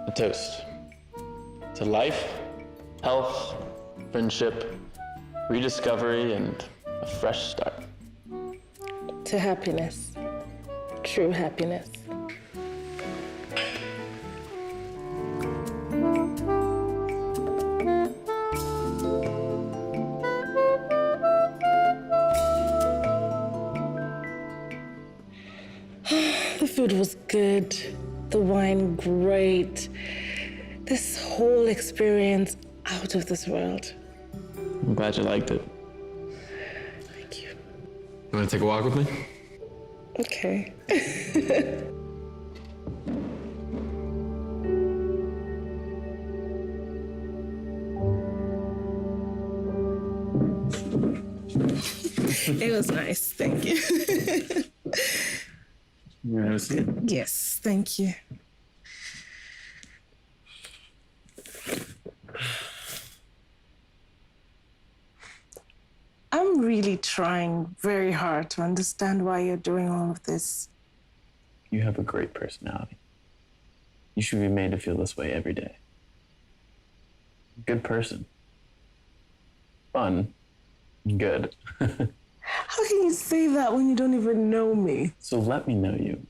A toast to life, health, friendship, rediscovery, and a fresh start. To happiness. True happiness. The food was good, the wine great. This whole experience out of this world. I'm glad you liked it. Thank you. You want to take a walk with me? Okay. It was nice, thank you. You want to see it? Yes, thank you. I'm really trying very hard to understand why you're doing all of this. You have a great personality. You should be made to feel this way every day. Good person. Fun. Good. How can you say that when you don't even know me? So let me know you.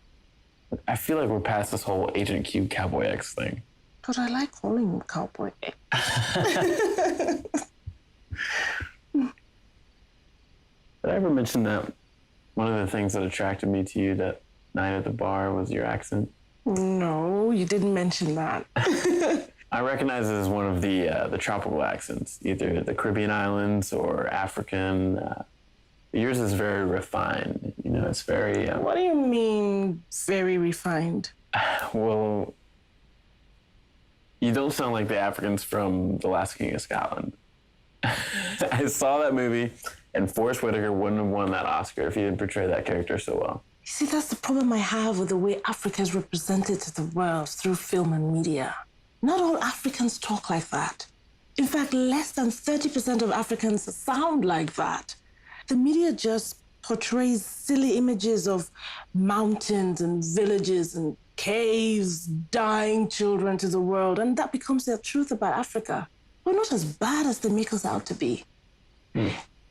I feel like we're past this whole Agent Q Cowboy X thing. But I like calling him Cowboy X. Did I ever mention that one of the things that attracted me to you that night at the bar was your accent? No, you didn't mention that. I recognize it as one of the tropical accents, either the Caribbean islands or African. Yours is very refined. You know, it's very. What do you mean, very refined? Well, you don't sound like the Africans from The Last King of Scotland. I saw that movie, and Forrest Whitaker wouldn't have won that Oscar if he didn't portray that character so well. You see, that's the problem I have with the way Africa is represented to the world through film and media. Not all Africans talk like that. In fact, less than 30% of Africans sound like that. The media just portrays silly images of mountains and villages and caves, dying children to the world, and that becomes their truth about Africa. We're not as bad as they make us out to be.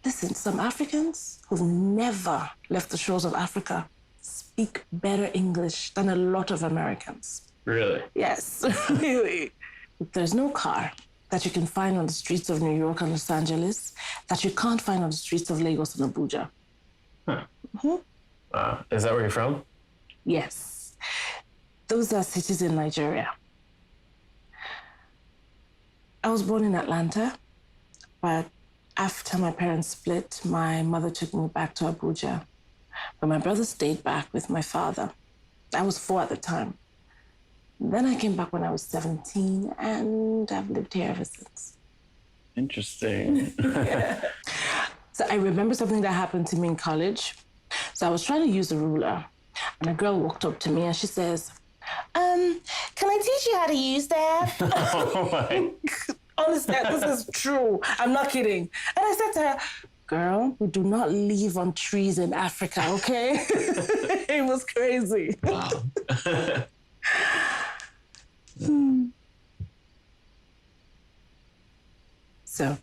Listen, some Africans who've never left the shores of Africa speak better English than a lot of Americans. Really? Yes, really. There's no car that you can find on the streets of New York and Los Angeles that you can't find on the streets of Lagos and Abuja. Huh. Mm-hmm. Is that where you're from? Yes. Those are cities in Nigeria. I was born in Atlanta, but after my parents split, my mother took me back to Abuja. But my brother stayed back with my father. I was 4 at the time. Then I came back when I was 17, and I've lived here ever since. Interesting. Yeah. So I remember something that happened to me in college. So I was trying to use a ruler, and a girl walked up to me and she says, can I teach you how to use that? Oh my. Honestly, this is true. I'm not kidding. And I said to her, girl, we do not live on trees in Africa, okay? It was crazy. Wow. So,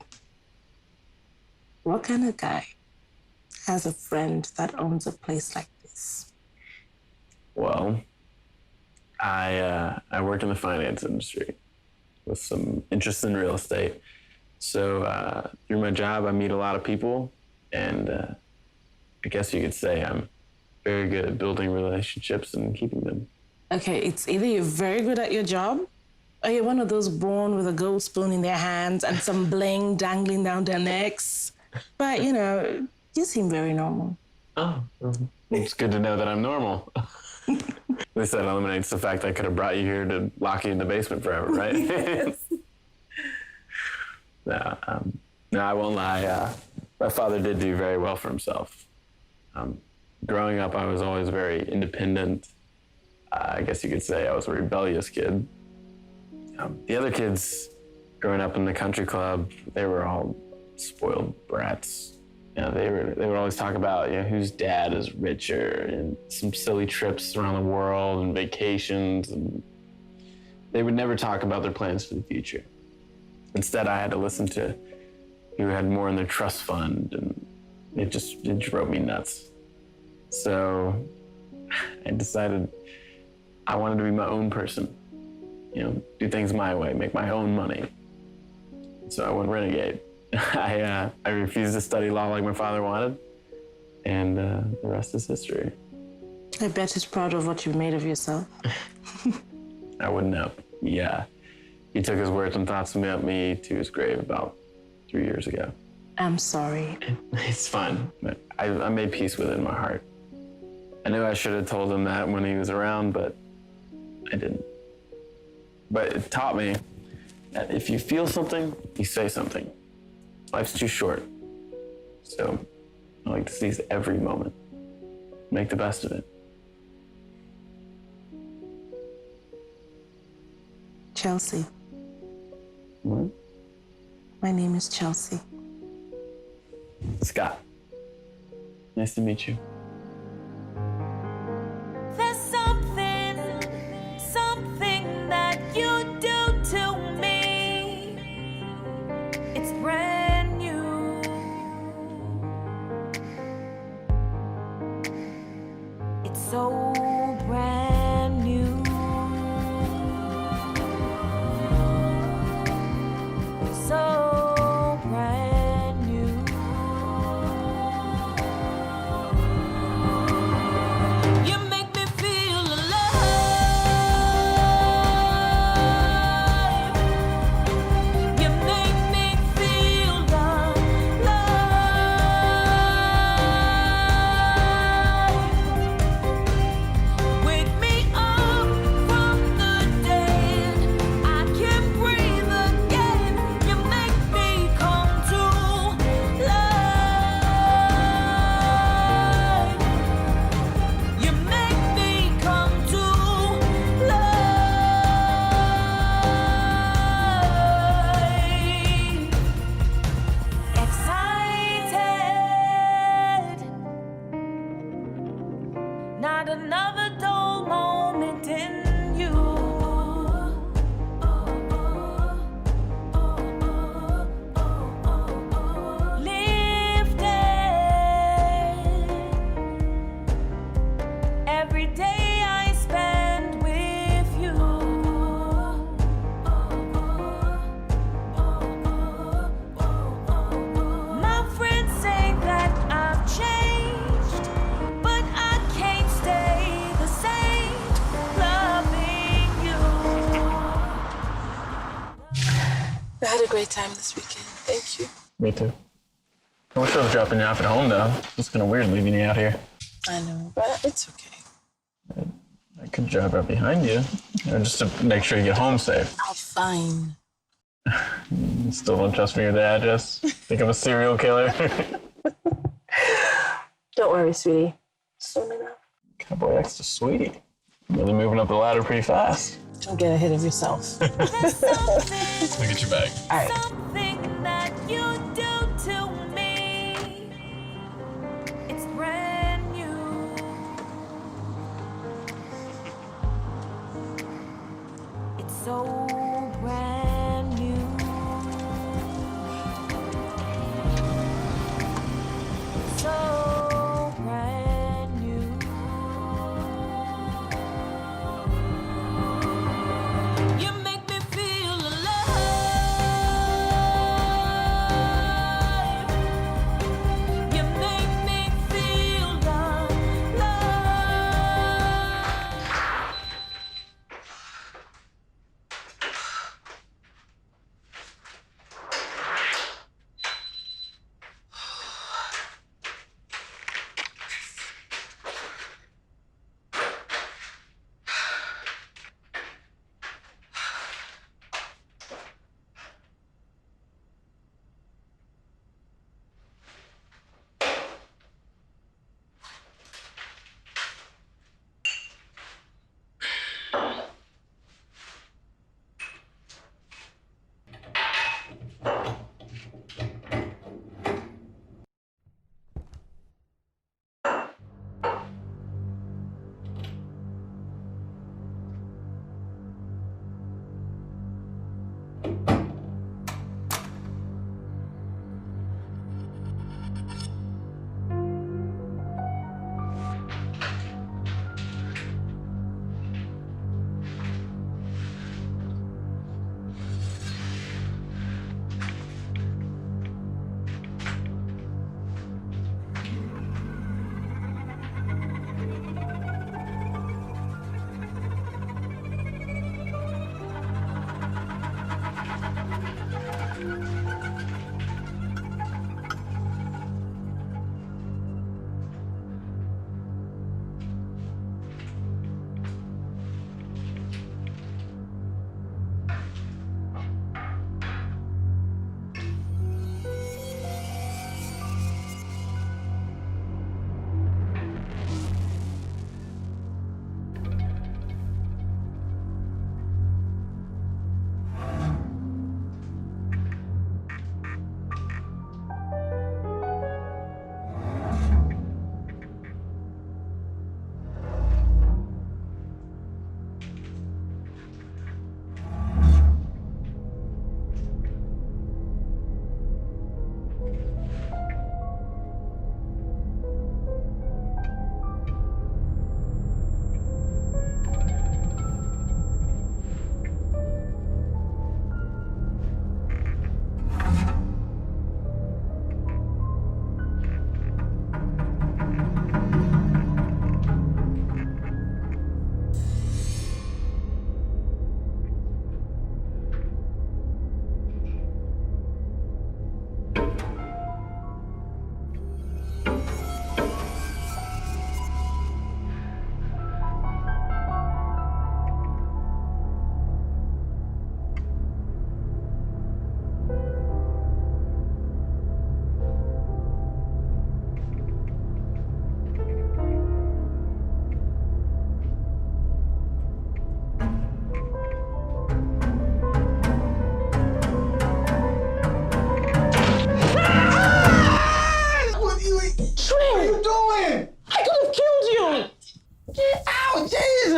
what kind of guy has a friend that owns a place like this? Well, I work in the finance industry with some interest in real estate. So through my job, I meet a lot of people, and I guess you could say I'm very good at building relationships and keeping them. Okay, it's either you're very good at your job, or you're one of those born with a gold spoon in their hands and some bling dangling down their necks. But, you know, you seem very normal. Oh, it's good to know that I'm normal. At least that eliminates the fact I could have brought you here to lock you in the basement forever, right? Yes. No, I won't lie. My father did do very well for himself. Growing up, I was always very independent. I guess you could say I was a rebellious kid. The other kids growing up in the country club, they were all spoiled brats. You know, they would always talk about, you know, whose dad is richer and some silly trips around the world and vacations. And they would never talk about their plans for the future. Instead, I had to listen to who had more in their trust fund, and it drove me nuts. So I decided I wanted to be my own person, you know, do things my way, make my own money. So I went renegade. I refused to study law like my father wanted, and the rest is history. I bet he's proud of what you made of yourself. I wouldn't know. Yeah. He took his words and thoughts about me to his grave about 3 years ago. I'm sorry. It's fine. But I made peace with it in my heart. I knew I should have told him that when he was around, but I didn't. But it taught me that if you feel something, you say something. Life's too short. So I like to seize every moment. Make the best of it. Chelsea. What? My name is Chelsea. Scott. Nice to meet you. There's something that you do to me. It's brand new. It's so brand new. So brand new. You make me feel alive. You make me feel alive. Wake me up from the dead. I can breathe again. You make me come to life. You make me come to life. Excited. Not another dull moment in you. Lifted. Every day I spend with you. My friends say that I've changed, but I can't stay the same. Loving you. I had a great time this weekend. Thank you. Me too. I wish I was dropping you off at home, though. It's kind of weird leaving you out here. I know, but it's okay. I could drive right behind you, just to make sure you get home safe. I'm fine. You still don't trust me with the address? Think I'm a serial killer? Don't worry, sweetie. Soon enough. Cowboy X to Sweetie. Really moving up the ladder pretty fast. Don't get ahead of yourself. Look at your bag. All right. Something that you do to me. It's brand new. It's so brand new. So brand new. You make me feel alive. You make me feel alive.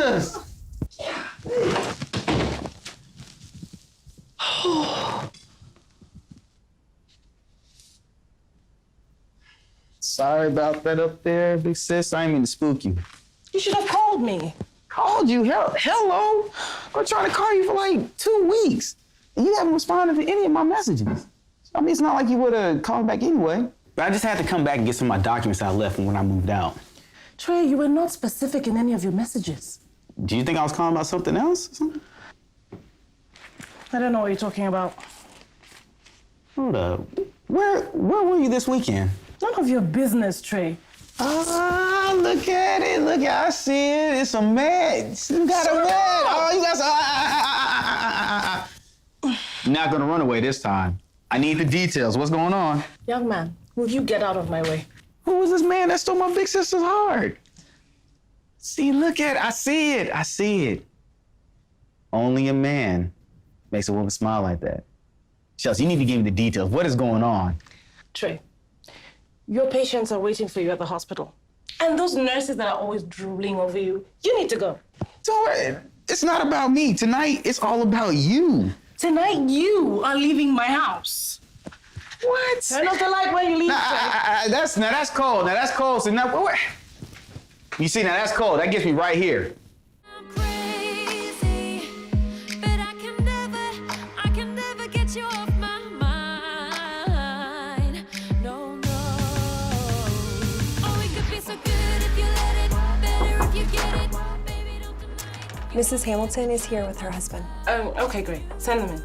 Jesus! Sorry about that up there, big sis. I didn't mean to spook you. You should have called me. Called you? Hello? I'm trying to call you for like 2 weeks. And you haven't responded to any of my messages. I mean, it's not like you would have called back anyway. But I just had to come back and get some of my documents I left from when I moved out. Trey, you were not specific in any of your messages. Do you think I was calling about something else or something? I don't know what you're talking about. Hold up. Where were you this weekend? None of your business, Trey. Ah, look at it. Look at it. I see it. It's a match. You got a match. Oh, you got some. You're not gonna run away this time. I need the details. What's going on? Young man, will you get out of my way? Who was this man that stole my big sister's heart? See, look at it. I see it. I see it. Only a man makes a woman smile like that. Chelsea, you need to give me the details. What is going on? Trey, your patients are waiting for you at the hospital. And those nurses that are always drooling over you, you need to go. Don't worry. It's not about me. Tonight, it's all about you. Tonight, you are leaving my house. What? Turn off the light when you leave. That's cold. Now, that's cold. So now, what? You see, now that's cold. That gets me right here. Mrs. Hamilton is here with her husband. Okay, great. Send them in.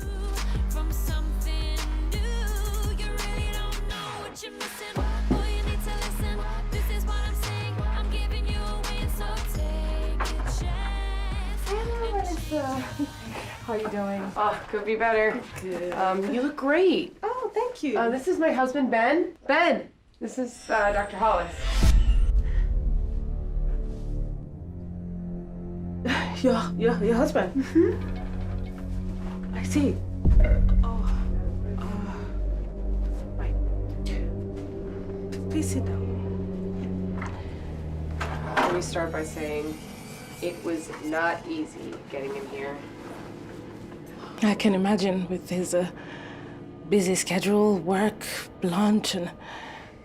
How you doing? Oh, could be better. Good. You look great. Oh, thank you. This is my husband, Ben. Ben, this is Dr. Hollis. Your husband? Mm-hmm. I see. Right. Please sit down. Let me start by saying it was not easy getting him here. I can imagine with his busy schedule, work, lunch, and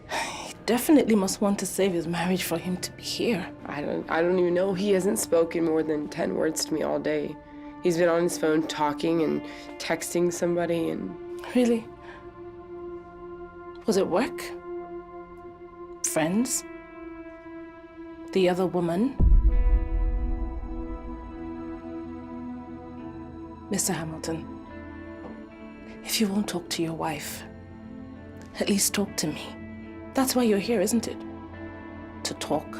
he definitely must want to save his marriage for him to be here. I don't even know. He hasn't spoken more than 10 words to me all day. He's been on his phone talking and texting somebody and... Really? Was it work? Friends? The other woman? Mr. Hamilton, if you won't talk to your wife, at least talk to me. That's why you're here, isn't it? To talk.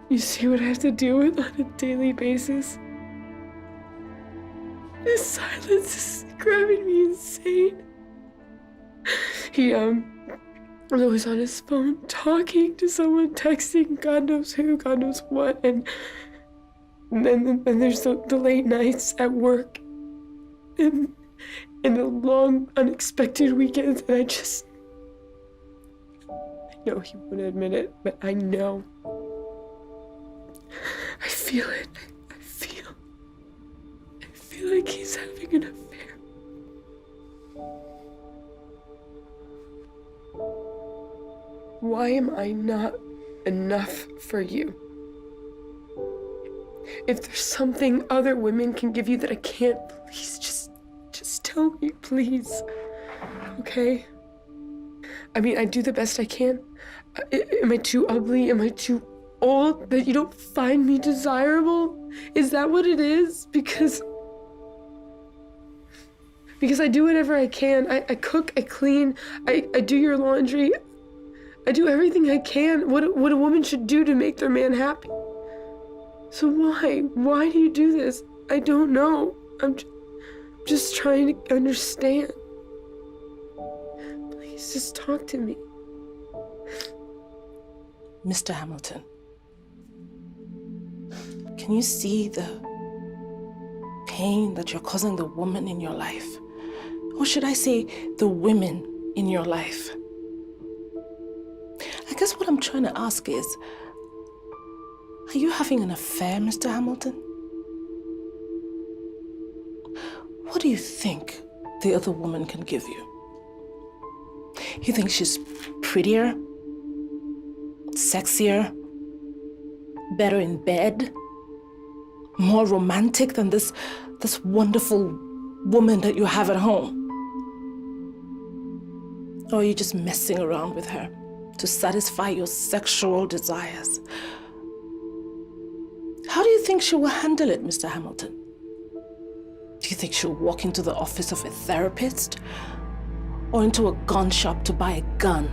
You see what I have to deal with on a daily basis? This silence is driving me insane. He, was always on his phone talking to someone, texting God knows who, God knows what, and then there's the late nights at work and the long, unexpected weekends, and I know he wouldn't admit it, but I know. I feel it. I feel like he's having an affair. Why am I not enough for you? If there's something other women can give you that I can't, please just tell me, please. Okay? I mean, I do the best I can. Am I too ugly? Am I too old that you don't find me desirable? Is that what it is? Because I do whatever I can. I cook, I clean, I do your laundry. I do everything I can, what a woman should do to make their man happy. So why? Why do you do this? I don't know. I'm just trying to understand. Please just talk to me. Mr. Hamilton, can you see the pain that you're causing the woman in your life? Or should I say the women in your life? guess what I'm trying to ask is, are you having an affair, Mr. Hamilton? What do you think the other woman can give you? You think she's prettier, sexier, better in bed, more romantic than this wonderful woman that you have at home? Or are you just messing around with her to satisfy your sexual desires? How do you think she will handle it, Mr. Hamilton? Do you think she'll walk into the office of a therapist or into a gun shop to buy a gun?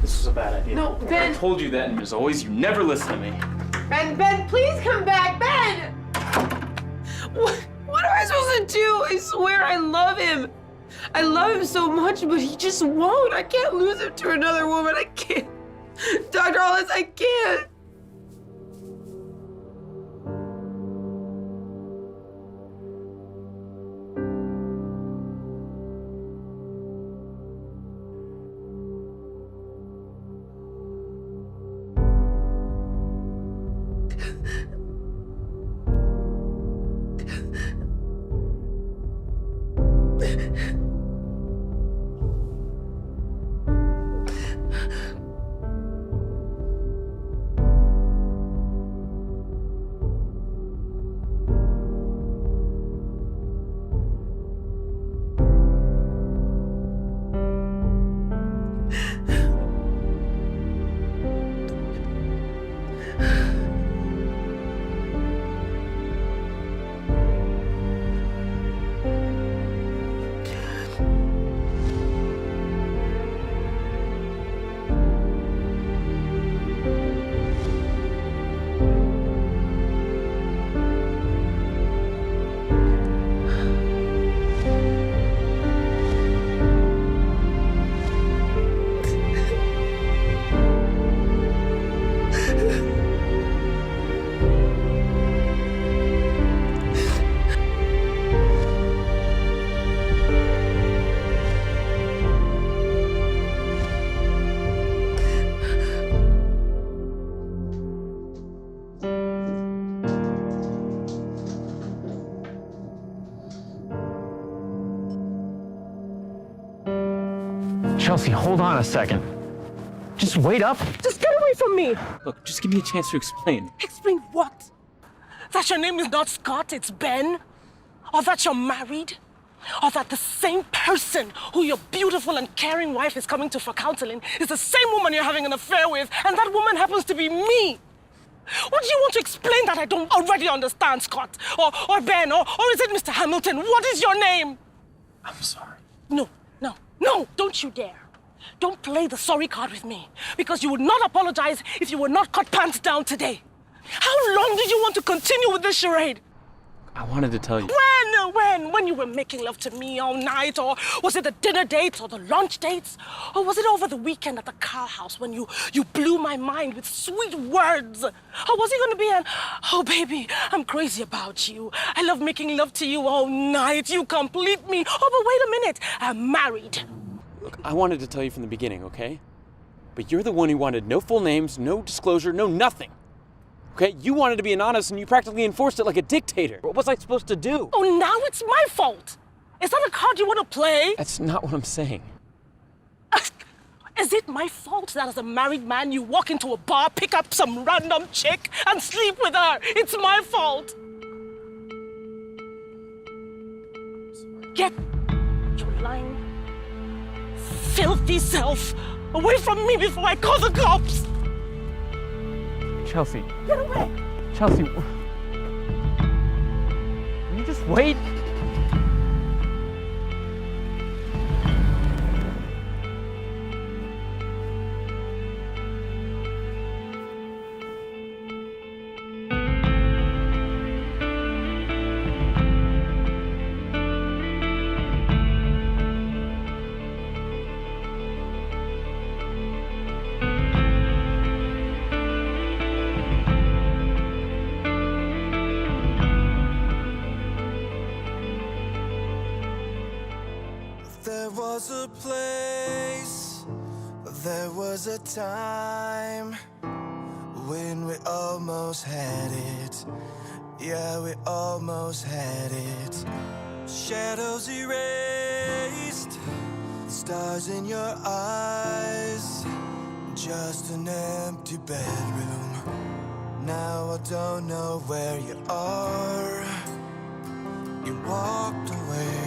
This was a bad idea. No, Ben. I told you that, and as always, you never listen to me. Ben, please come back, Ben! What am I supposed to do? I swear I love him. I love him so much, but he just won't. I can't lose him to another woman. I can't. Dr. Hollis, I can't. Chelsea, hold on a second. Just wait up. Just get away from me! Look, just give me a chance to explain. Explain what? That your name is not Scott, it's Ben? Or that you're married? Or that the same person who your beautiful and caring wife is coming to for counseling is the same woman you're having an affair with, and that woman happens to be me? What do you want to explain that I don't already understand, Scott? Or Ben? Or is it Mr. Hamilton? What is your name? I'm sorry. No, don't you dare. Don't play the sorry card with me, because you would not apologize if you were not caught pants down today. How long did you want to continue with this charade? I wanted to tell you. When you were making love to me all night? Or was it the dinner dates or the lunch dates? Or was it over the weekend at the car house when you blew my mind with sweet words? Or was it going to be an, oh baby, I'm crazy about you. I love making love to you all night. You complete me. Oh, but wait a minute. I'm married. Look, I wanted to tell you from the beginning, okay? But you're the one who wanted no full names, no disclosure, no nothing. Okay, you wanted to be anonymous and you practically enforced it like a dictator. What was I supposed to do? Oh, now it's my fault. Is that a card you want to play? That's not what I'm saying. Is it my fault that as a married man you walk into a bar, pick up some random chick and sleep with her? It's my fault. Get your lying, filthy self away from me before I call the cops. Chelsea. Get away. Chelsea. Will you just wait? There was a place There was a time when we almost had it. Yeah, we almost had it. Shadows erased, stars in your eyes, just an empty bedroom. Now I don't know where you are. You walked away.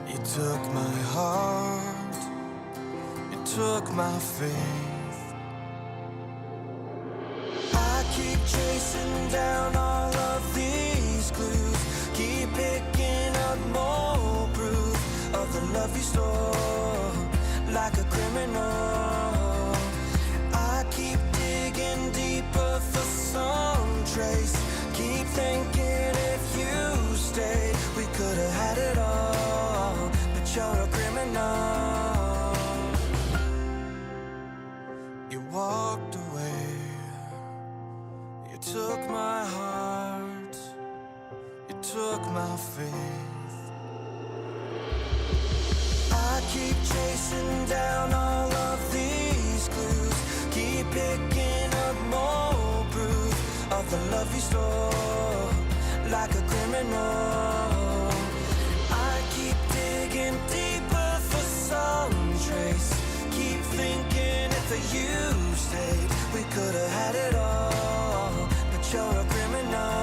You took my heart. You took my faith. I keep chasing down all of these clues. Keep picking up more proof of the love you stole, like a criminal. I keep digging deeper for some trace. Keep thinking if you stayed, we could have had it all. But you're a criminal. You walked away. You took my heart. You took my faith. I keep chasing down all of these clues. Keep picking up more proof of the love you stole, like a criminal. I keep digging deeper for some trace. Keep thinking if you stayed, we could have had it all. But you're a criminal.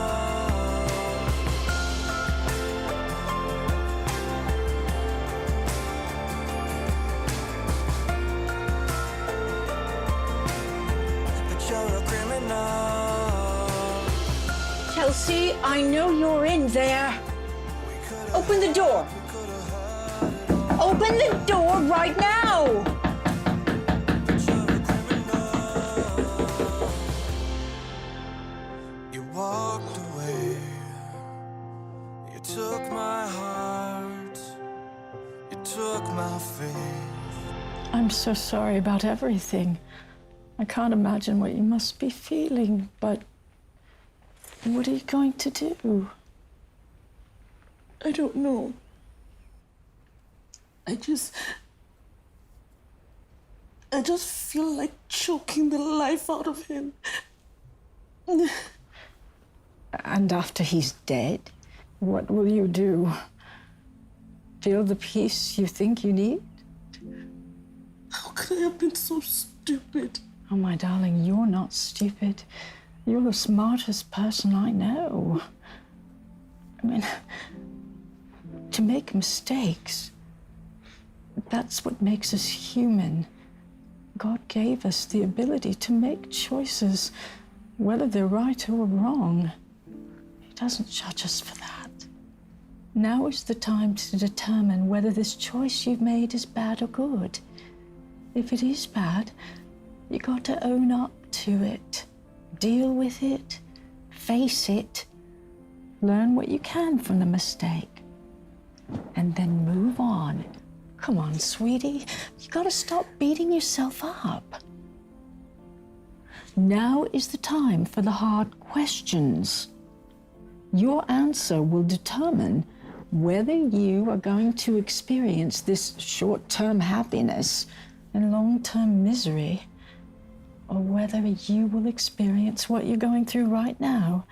Chelsea, I know you're in there. Open the door. Open the door right now. You walked away. You took my heart. You took my faith. I'm so sorry about everything. I can't imagine what you must be feeling, but what are you going to do? I don't know. I just feel like choking the life out of him. And after he's dead, what will you do? Feel the peace you think you need? How could I have been so stupid? Oh, my darling, you're not stupid. You're the smartest person I know. I mean, to make mistakes, that's what makes us human. God gave us the ability to make choices, whether they're right or wrong. He doesn't judge us for that. Now is the time to determine whether this choice you've made is bad or good. If it is bad, you got to own up to it. Deal with it, face it, learn what you can from the mistake, and then move on. Come on, sweetie, you gotta stop beating yourself up. Now is the time for the hard questions. Your answer will determine whether you are going to experience this short-term happiness and long-term misery, or whether you will experience what you're going through right now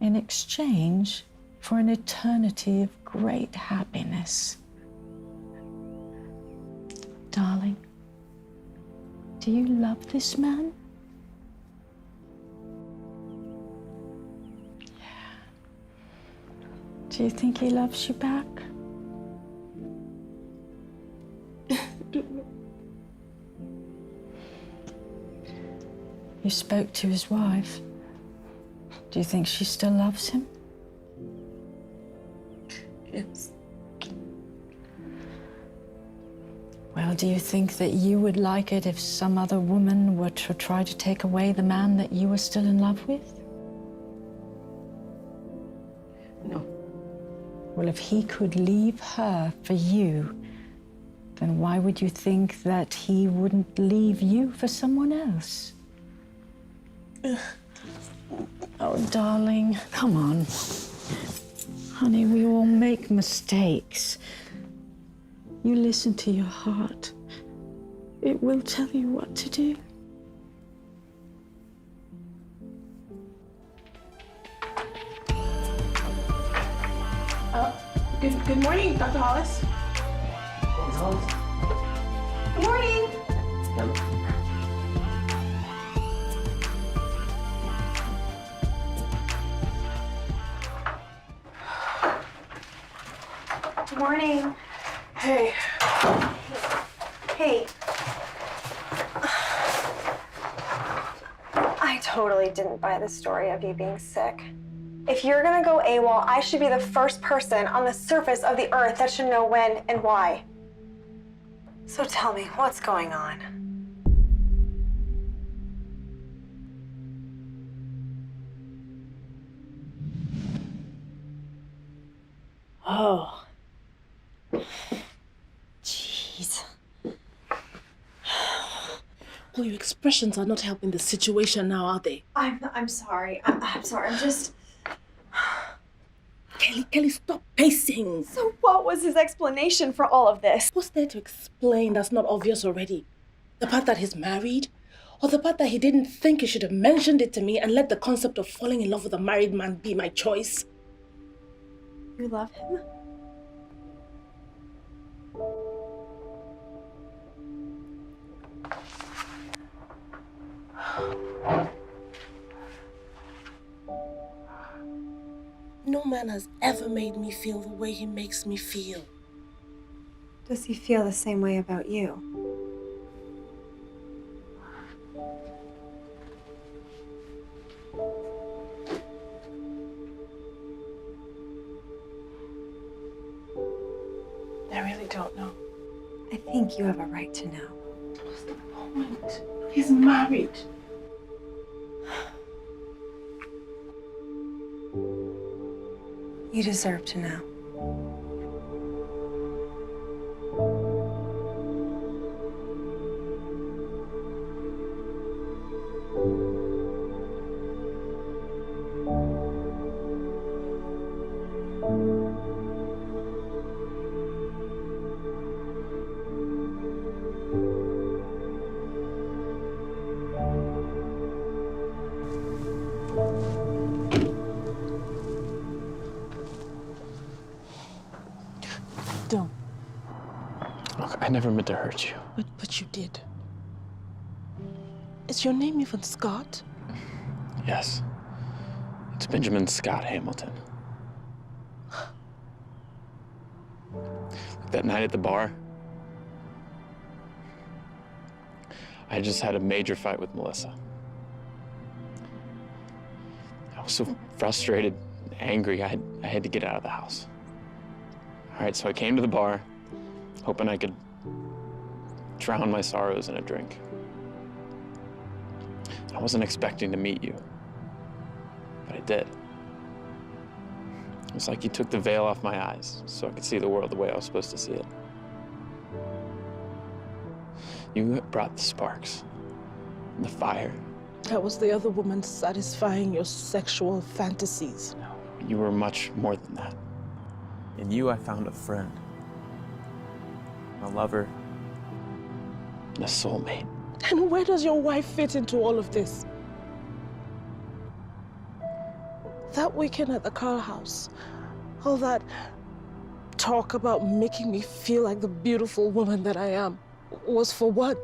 in exchange for an eternity of great happiness. Darling, do you love this man? Yeah. Do you think he loves you back? You spoke to his wife. Do you think she still loves him? Yes. Well, do you think that you would like it if some other woman were to try to take away the man that you were still in love with? No. Well, if he could leave her for you, then why would you think that he wouldn't leave you for someone else? Oh, darling, come on. Honey, we all make mistakes. You listen to your heart. It will tell you what to do. Good morning, Dr. Hollis. Ms. Hollis? Good morning. Good morning. Hey. Hey. I totally didn't buy the story of you being sick. If you're gonna go AWOL, I should be the first person on the surface of the earth that should know when and why. So tell me, what's going on? Oh. Jeez. Well, your expressions are not helping the situation now, are they? I'm sorry. I'm sorry. I'm just... Kelly, stop pacing. So what was his explanation for all of this? What's there to explain that's not obvious already? The part that he's married? Or the part that he didn't think he should have mentioned it to me and let the concept of falling in love with a married man be my choice? You love him? No man has ever made me feel the way he makes me feel. Does he feel the same way about you? I really don't know. I think you have a right to know. What's the point? He's married. You deserve to know. Don't. Look, I never meant to hurt you. But you did. Is your name even Scott? Yes. It's Benjamin Scott Hamilton. That night at the bar, I just had a major fight with Melissa. I was so frustrated, angry, I had to get out of the house. All right, so I came to the bar, hoping I could drown my sorrows in a drink. I wasn't expecting to meet you, but I did. It was like you took the veil off my eyes so I could see the world the way I was supposed to see it. You brought the sparks, the fire. That was the other woman satisfying your sexual fantasies. No, you were much more than that. In you, I found a friend, a lover, and a soulmate. And where does your wife fit into all of this? That weekend at the Carl house, all that talk about making me feel like the beautiful woman that I am, was for what?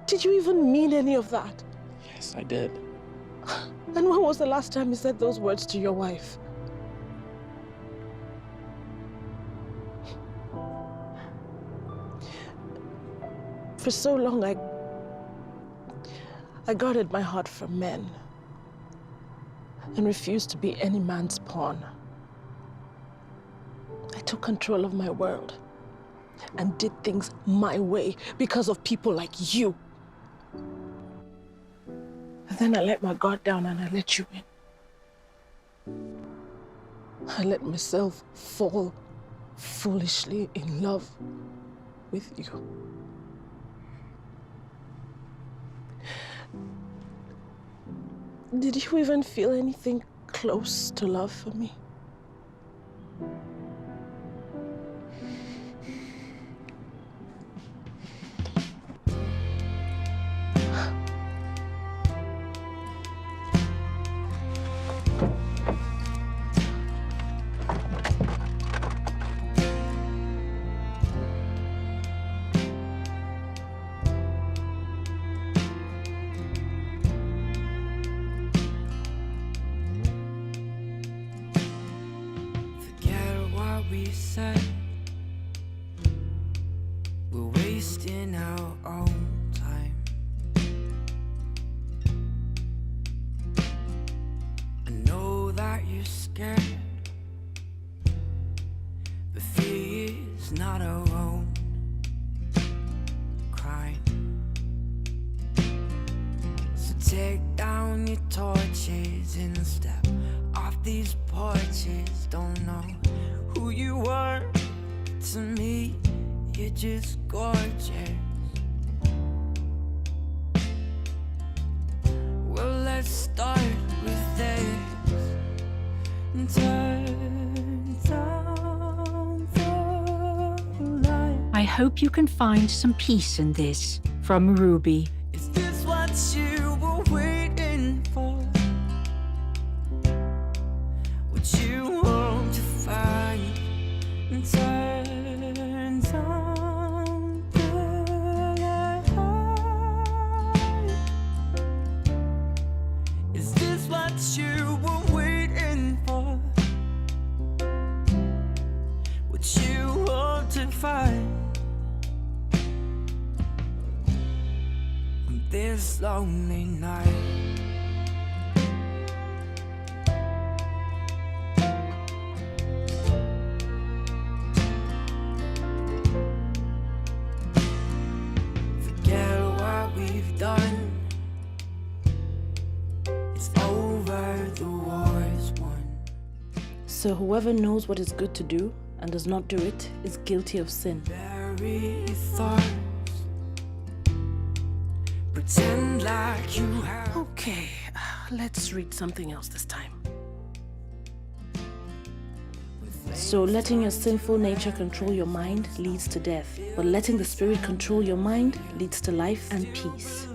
Did you even mean any of that? Yes, I did. And when was the last time you said those words to your wife? For so long, I guarded my heart from men and refused to be any man's pawn. I took control of my world and did things my way because of people like you. And then I let my guard down and I let you in. I let myself fall foolishly in love with you. Did you even feel anything close to love for me? wasting our own time. I know that you're scared, but fear is not our own crime. So take down your torches and step off these porches. Don't know who you are to me, you're just gorgeous. Well, let's start with this and turn down the light. I hope you can find some peace in this. From Ruby. Is this what you were waiting for? What you want to find and turn down the light? Is this what you were waiting for? What you want to find on this lonely night? Forget what we've done. It's over, the war's won. So whoever knows what is good to do and does not do it is guilty of sin. Bury your thoughts. Pretend like you have. Okay, let's read something else this time. So letting your sinful nature control your mind leads to death, but letting the Spirit control your mind leads to life and peace.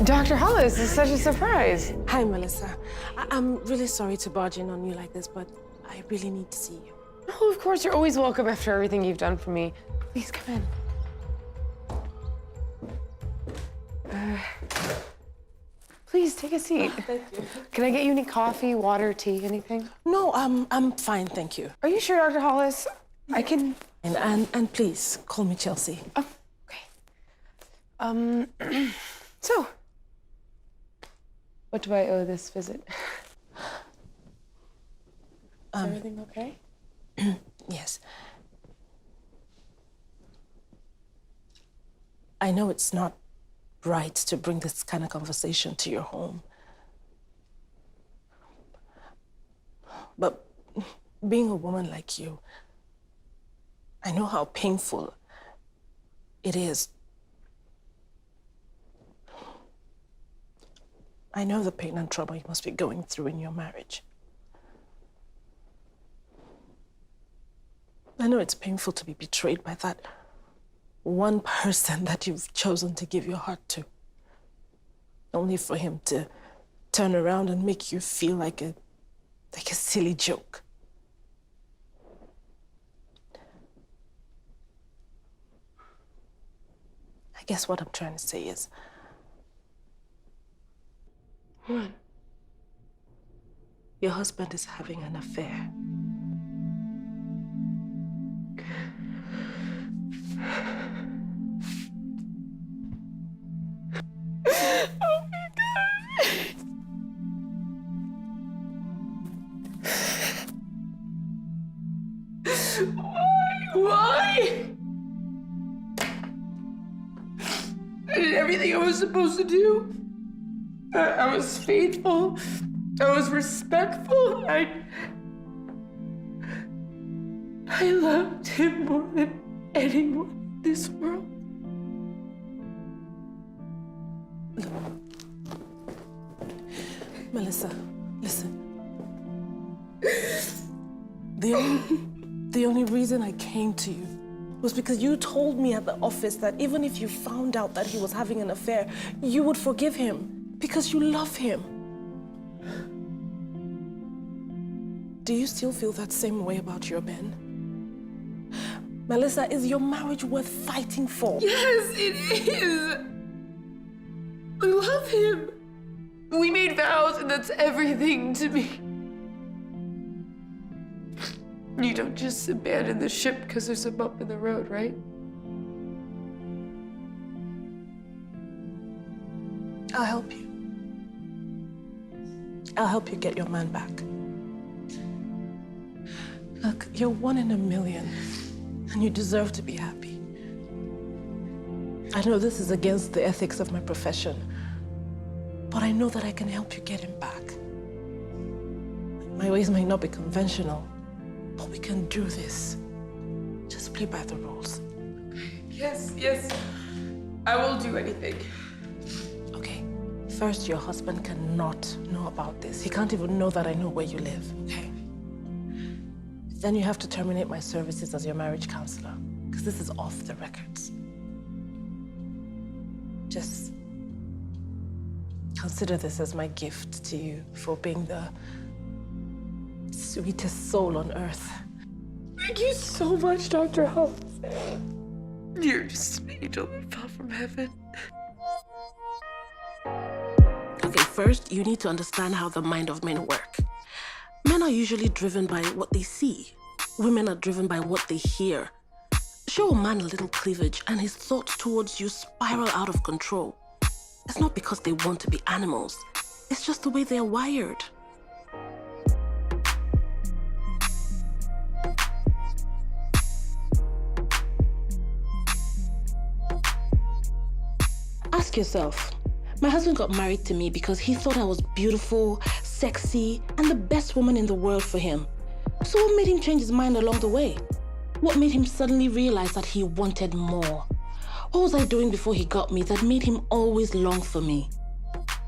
Dr. Hollis, this is such a surprise. Hi, Melissa. I'm really sorry to barge in on you like this, but I really need to see you. Oh, of course, you're always welcome after everything you've done for me. Please come in. Please take a seat. Thank you. Can I get you any coffee, water, tea, anything? No, I'm fine, thank you. Are you sure, Dr. Hollis? I can. And please call me Chelsea. Oh, okay. So, what do I owe this visit? Is everything okay? Yes. I know it's not right to bring this kind of conversation to your home. But being a woman like you, I know how painful it is. I know the pain and trauma you must be going through in your marriage. I know it's painful to be betrayed by that one person that you've chosen to give your heart to, only for him to turn around and make you feel like a silly joke. I guess what I'm trying to say is, What? Your husband is having an affair. Oh my God. Why? I did everything I was supposed to do. I was faithful. I was respectful. I loved him more than anyone in this world. Melissa, listen. The only reason I came to you was because you told me at the office that even if you found out that he was having an affair, you would forgive him because you love him. Do you still feel that same way about your Ben? Melissa, is your marriage worth fighting for? Yes, it is. I love him. We made vows, and that's everything to me. You don't just abandon the ship because there's a bump in the road, right? I'll help you. I'll help you get your man back. Look, you're 1 in a million, and you deserve to be happy. I know this is against the ethics of my profession, but I know that I can help you get him back. My ways might not be conventional, but we can do this. Just play by the rules. Yes, yes. I will do anything. Okay. First, your husband cannot know about this. He can't even know that I know where you live, okay? Then you have to terminate my services as your marriage counselor, because this is off the records. Just consider this as my gift to you for being the sweetest soul on earth. Thank you so much, Dr. Hollis. You're just an angel that fell from heaven. Okay, first, you need to understand how the mind of men work. Men are usually driven by what they see. Women are driven by what they hear. Show a man a little cleavage and his thoughts towards you spiral out of control. It's not because they want to be animals. It's just the way they're wired. Ask yourself, my husband got married to me because he thought I was beautiful, sexy, and the best woman in the world for him. So what made him change his mind along the way? What made him suddenly realize that he wanted more? What was I doing before he got me that made him always long for me?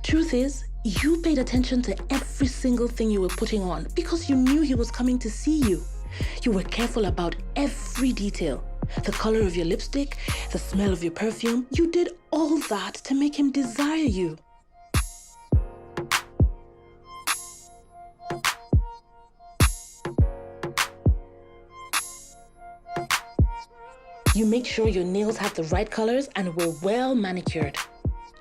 Truth is, you paid attention to every single thing you were putting on because you knew he was coming to see you. You were careful about every detail. The color of your lipstick, the smell of your perfume. You did all that to make him desire you. You make sure your nails have the right colors and were well manicured.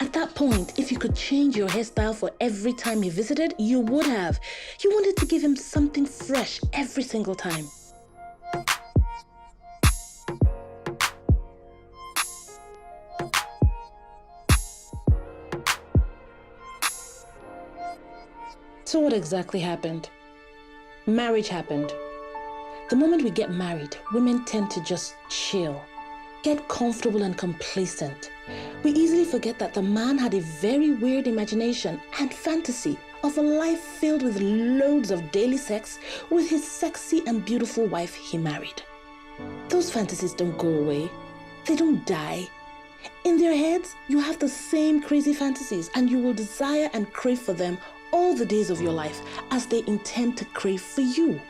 At that point, if you could change your hairstyle for every time he visited, you would have. You wanted to give him something fresh every single time. So what exactly happened? Marriage happened. The moment we get married, women tend to just chill, get comfortable and complacent. We easily forget that the man had a very weird imagination and fantasy of a life filled with loads of daily sex with his sexy and beautiful wife he married. Those fantasies don't go away. They don't die. In their heads, you have the same crazy fantasies and you will desire and crave for them all the days of your life as they intend to crave for you.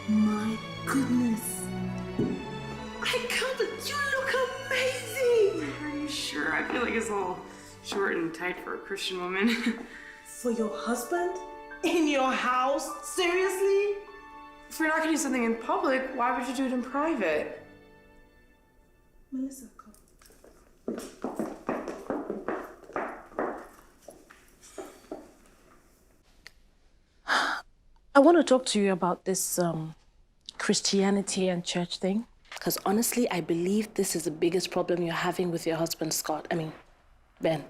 My goodness. I can't. You look amazing. Are you sure? I feel like it's a little short and tight for a Christian woman. For your husband? In your house? Seriously? If you're not gonna do something in public, why would you do it in private? Melissa, come. I want to talk to you about this Christianity and church thing. Because honestly, I believe this is the biggest problem you're having with your husband, Ben.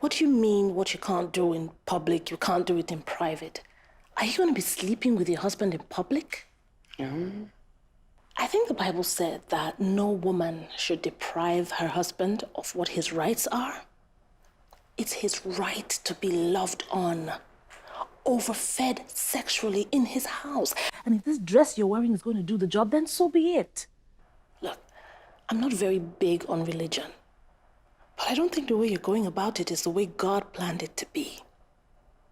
What do you mean what you can't do in public, you can't do it in private? Are you going to be sleeping with your husband in public? No. I think the Bible said that no woman should deprive her husband of what his rights are. It's his right to be loved on, overfed sexually in his house. And if this dress you're wearing is going to do the job, then so be it. Look, I'm not very big on religion, but I don't think the way you're going about it is the way God planned it to be.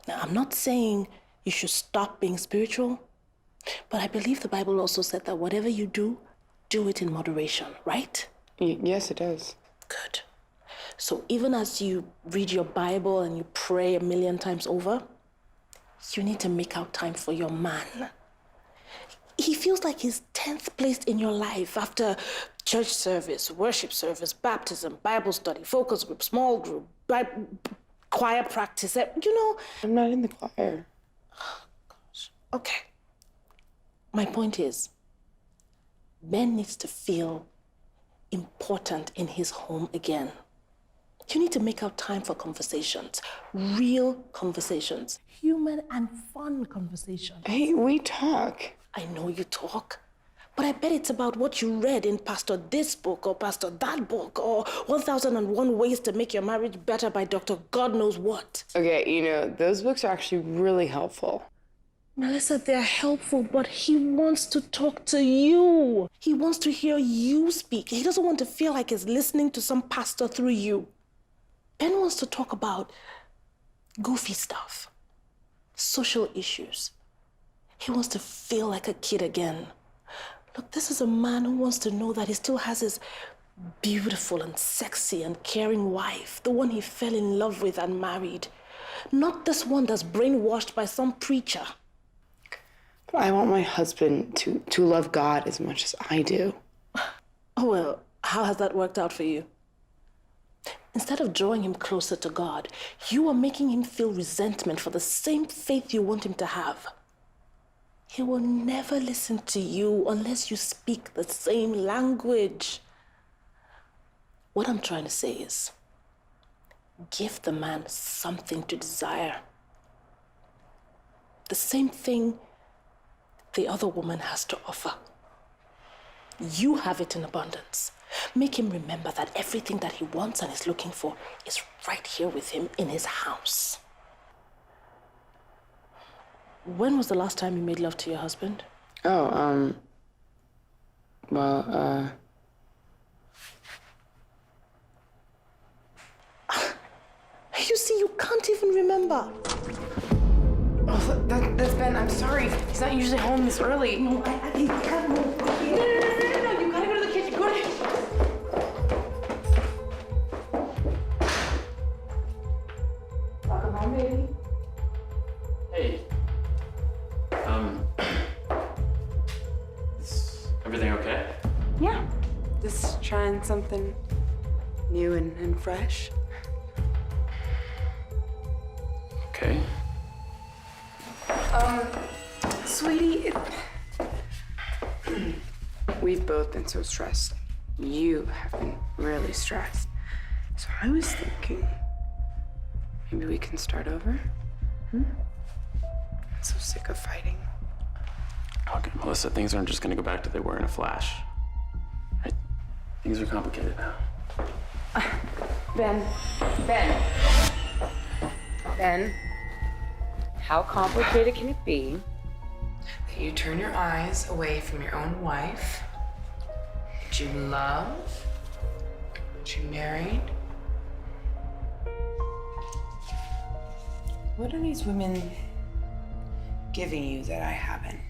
Now, I'm not saying you should stop being spiritual, but I believe the Bible also said that whatever you do it in moderation, right? Yes, it does. Good. So even as you read your Bible and you pray 1,000,000 times over, you need to make out time for your man. He feels like he's 10th place in your life after church service, worship service, baptism, Bible study, focus group, small group, choir practice. You know. I'm not in the choir. Oh, gosh. Okay. My point is, Ben needs to feel important in his home again. You need to make out time for conversations, real conversations, human and fun conversations. Hey, we talk. I know you talk, but I bet it's about what you read in Pastor this book or Pastor that book or 1001 Ways to Make Your Marriage Better by Dr. God knows what. Okay, those books are actually really helpful. Melissa, they're helpful, but he wants to talk to you. He wants to hear you speak. He doesn't want to feel like he's listening to some pastor through you. Ben wants to talk about goofy stuff, social issues. He wants to feel like a kid again. Look, this is a man who wants to know that he still has his beautiful and sexy and caring wife, the one he fell in love with and married. Not this one that's brainwashed by some preacher. But I want my husband to love God as much as I do. Oh, well, how has that worked out for you? Instead of drawing him closer to God, you are making him feel resentment for the same faith you want him to have. He will never listen to you unless you speak the same language. What I'm trying to say is, give the man something to desire. The same thing the other woman has to offer. You have it in abundance. Make him remember that everything that he wants and is looking for is right here with him in his house. When was the last time you made love to your husband? You see, you can't even remember. Oh, that's Ben. I'm sorry. He's not usually home this early. No, I can't move. No. You gotta go to the kitchen. Go to... Welcome home, baby. Hey. Is everything okay? Yeah. Just trying something new and fresh. Okay. Sweetie, we've both been so stressed. You have been really stressed. So I was thinking, maybe we can start over? I'm so sick of fighting. Okay, Melissa, things aren't just gonna go back to they were in a flash. Right? Things are complicated now. Ben, how complicated can it be that you turn your eyes away from your own wife that you love, that you married? What are these women giving you that I haven't?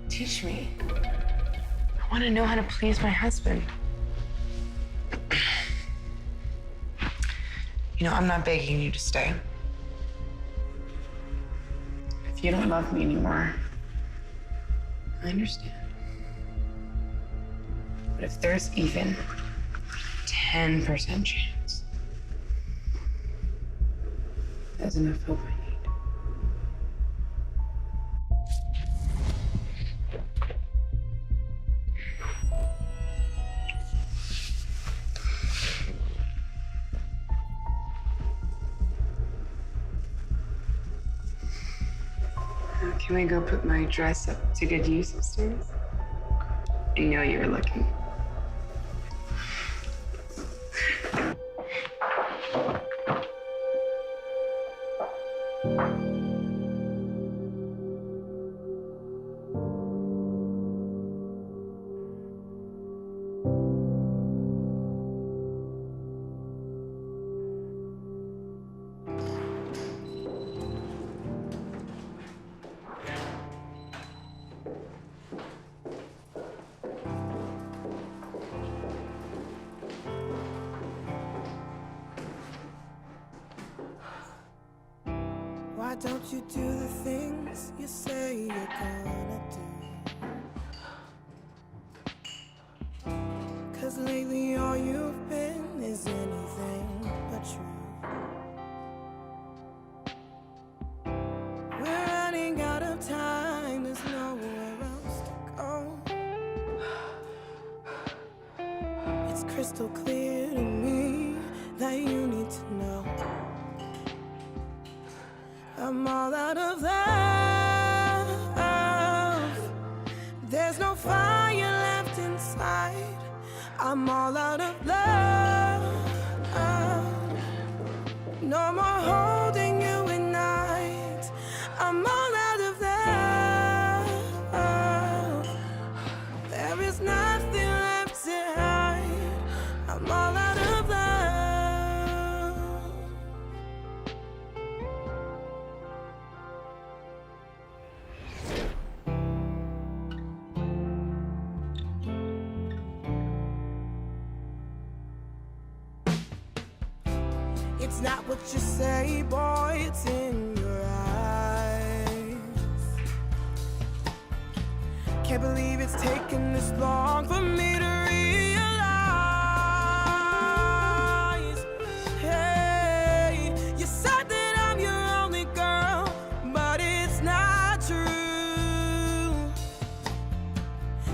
Teach me. I want to know how to please my husband. You know, I'm not begging you to stay. If you don't love me anymore, I understand. But if there's even 10% chance, there's enough hope I need. Can we go put my dress up to good use upstairs? I know you were looking. Why don't you do the things you say you're gonna do? 'Cause lately all you've been is anything but true. We're running out of time, there's nowhere else to go. It's crystal clear to me that you need to know I'm all out of love. There's no fire left inside. I'm all out of love. No more holding you at night. I'm all out of love. There is nothing left to hide. I'm all out of love. It's not what you say, boy, it's in your eyes. Can't believe it's taken this long for me to realize. Hey, you said that I'm your only girl, but it's not true.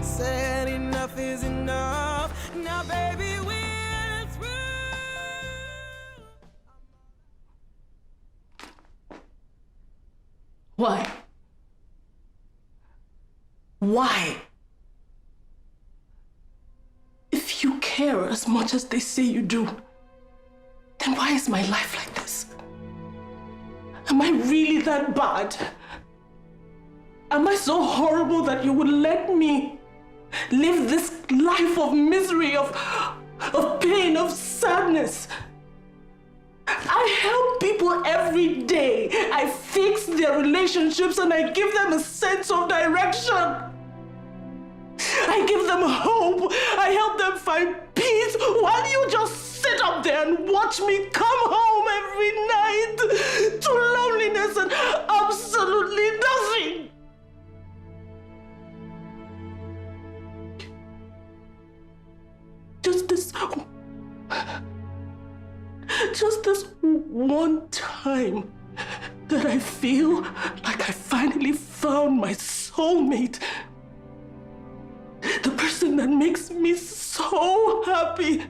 Said enough is enough. Now, baby, we're through. Why? Why? If you care as much as they say you do, then why is my life like this? Am I really that bad? Am I so horrible that you would let me live this life of misery, of pain, of sadness? I help people every day. I fix their relationships and I give them a sense of direction. I give them hope. I help them find peace while you just sit up there and watch me come home every night to loneliness and absolutely nothing. this one time that I feel like I finally found my soulmate. The person that makes me so happy.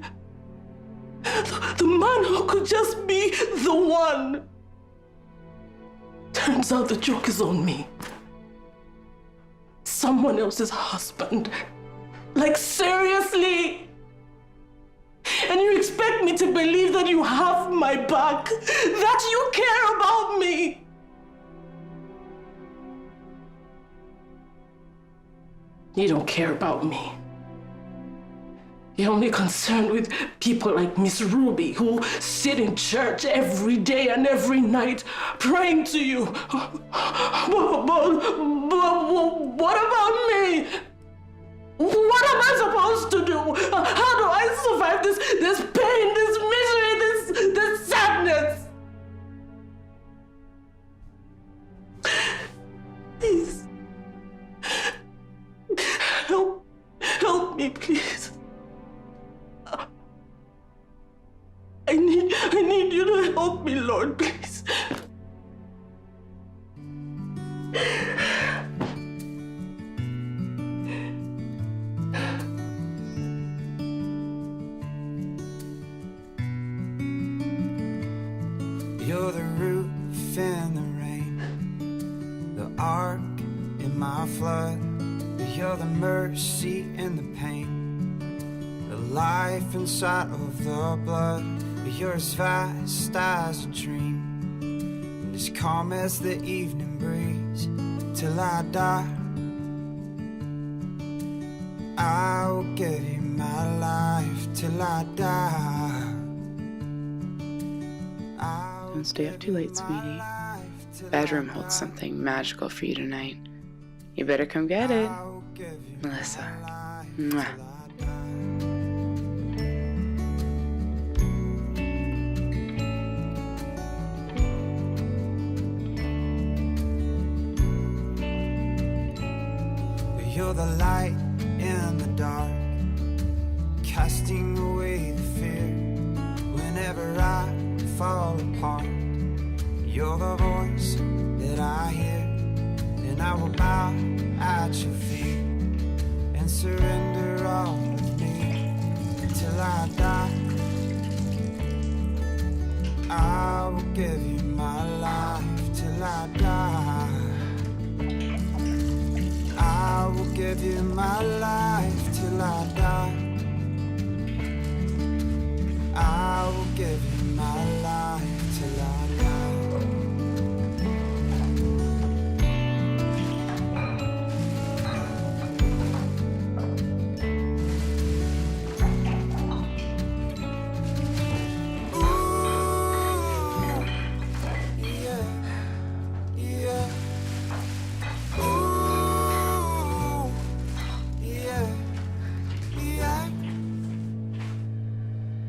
The man who could just be the one. Turns out the joke is on me. Someone else's husband. Like, seriously? And you expect me to believe that you have my back? That you care about me? You don't care about me. You're only concerned with people like Miss Ruby, who sit in church every day and every night praying to you. But what about me? What am I supposed to do? How do I survive this pain, this misery, this sadness? Please. Help me, please. I need you to help me, Lord, please. You're the roof in the rain, the ark in my flood. You're the mercy in the pain, the life inside of the blood. You're as fast as a dream, and as calm as the evening breeze. Till I die, I will give you my life. Till I die, Don't stay up too late, sweetie. Bedroom holds something magical for you tonight. You better come get it. Melissa. Mwah. You're the light in the dark, casting away the fear. Whenever I fall apart, you're the voice that I hear, and I will bow at your feet and surrender all of me. Till I die, I will give you my life. Till I die, I will give you my life. Till I die, I will give you my life. Till I die.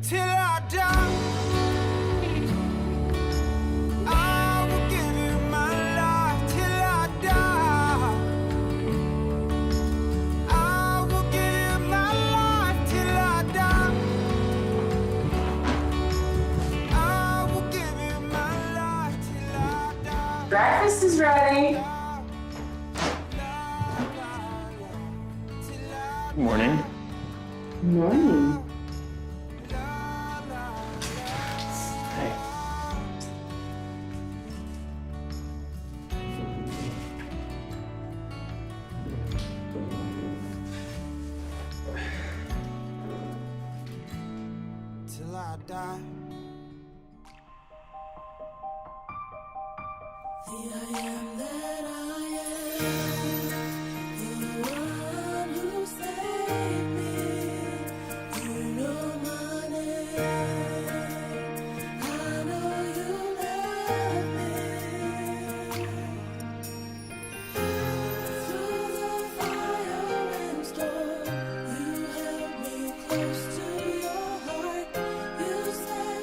Till I die, I will give you my life. Till I die, I will give you my life. Till I die, I will give you my life. Till I die. Breakfast is ready. Good morning. Morning. Hey. Till I die. The I am that I am, the one who saved me. You know my name, I know you love me. Through the fire and storm, you held me close to your heart. You said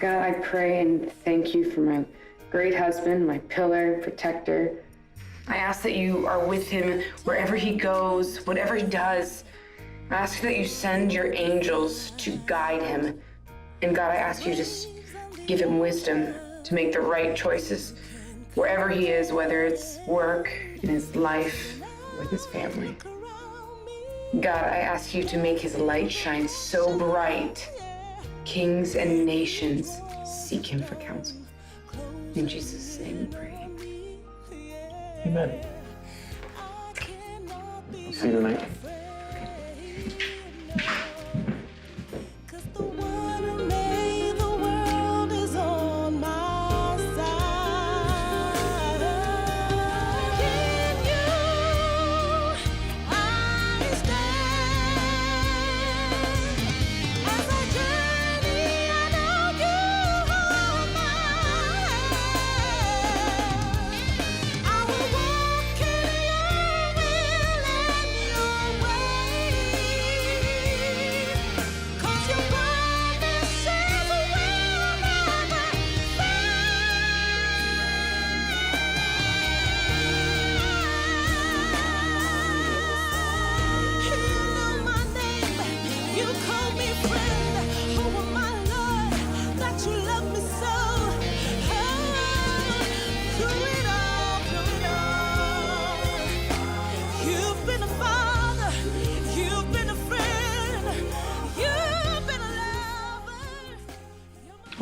God, I pray and thank you for my great husband, my pillar, protector. I ask that you are with him wherever he goes, whatever he does. I ask that you send your angels to guide him. And God, I ask you to just give him wisdom to make the right choices wherever he is, whether it's work, in his life, with his family. God, I ask you to make his light shine so bright, kings and nations seek him for counsel. In Jesus' name we pray. Amen. I'll see you tonight.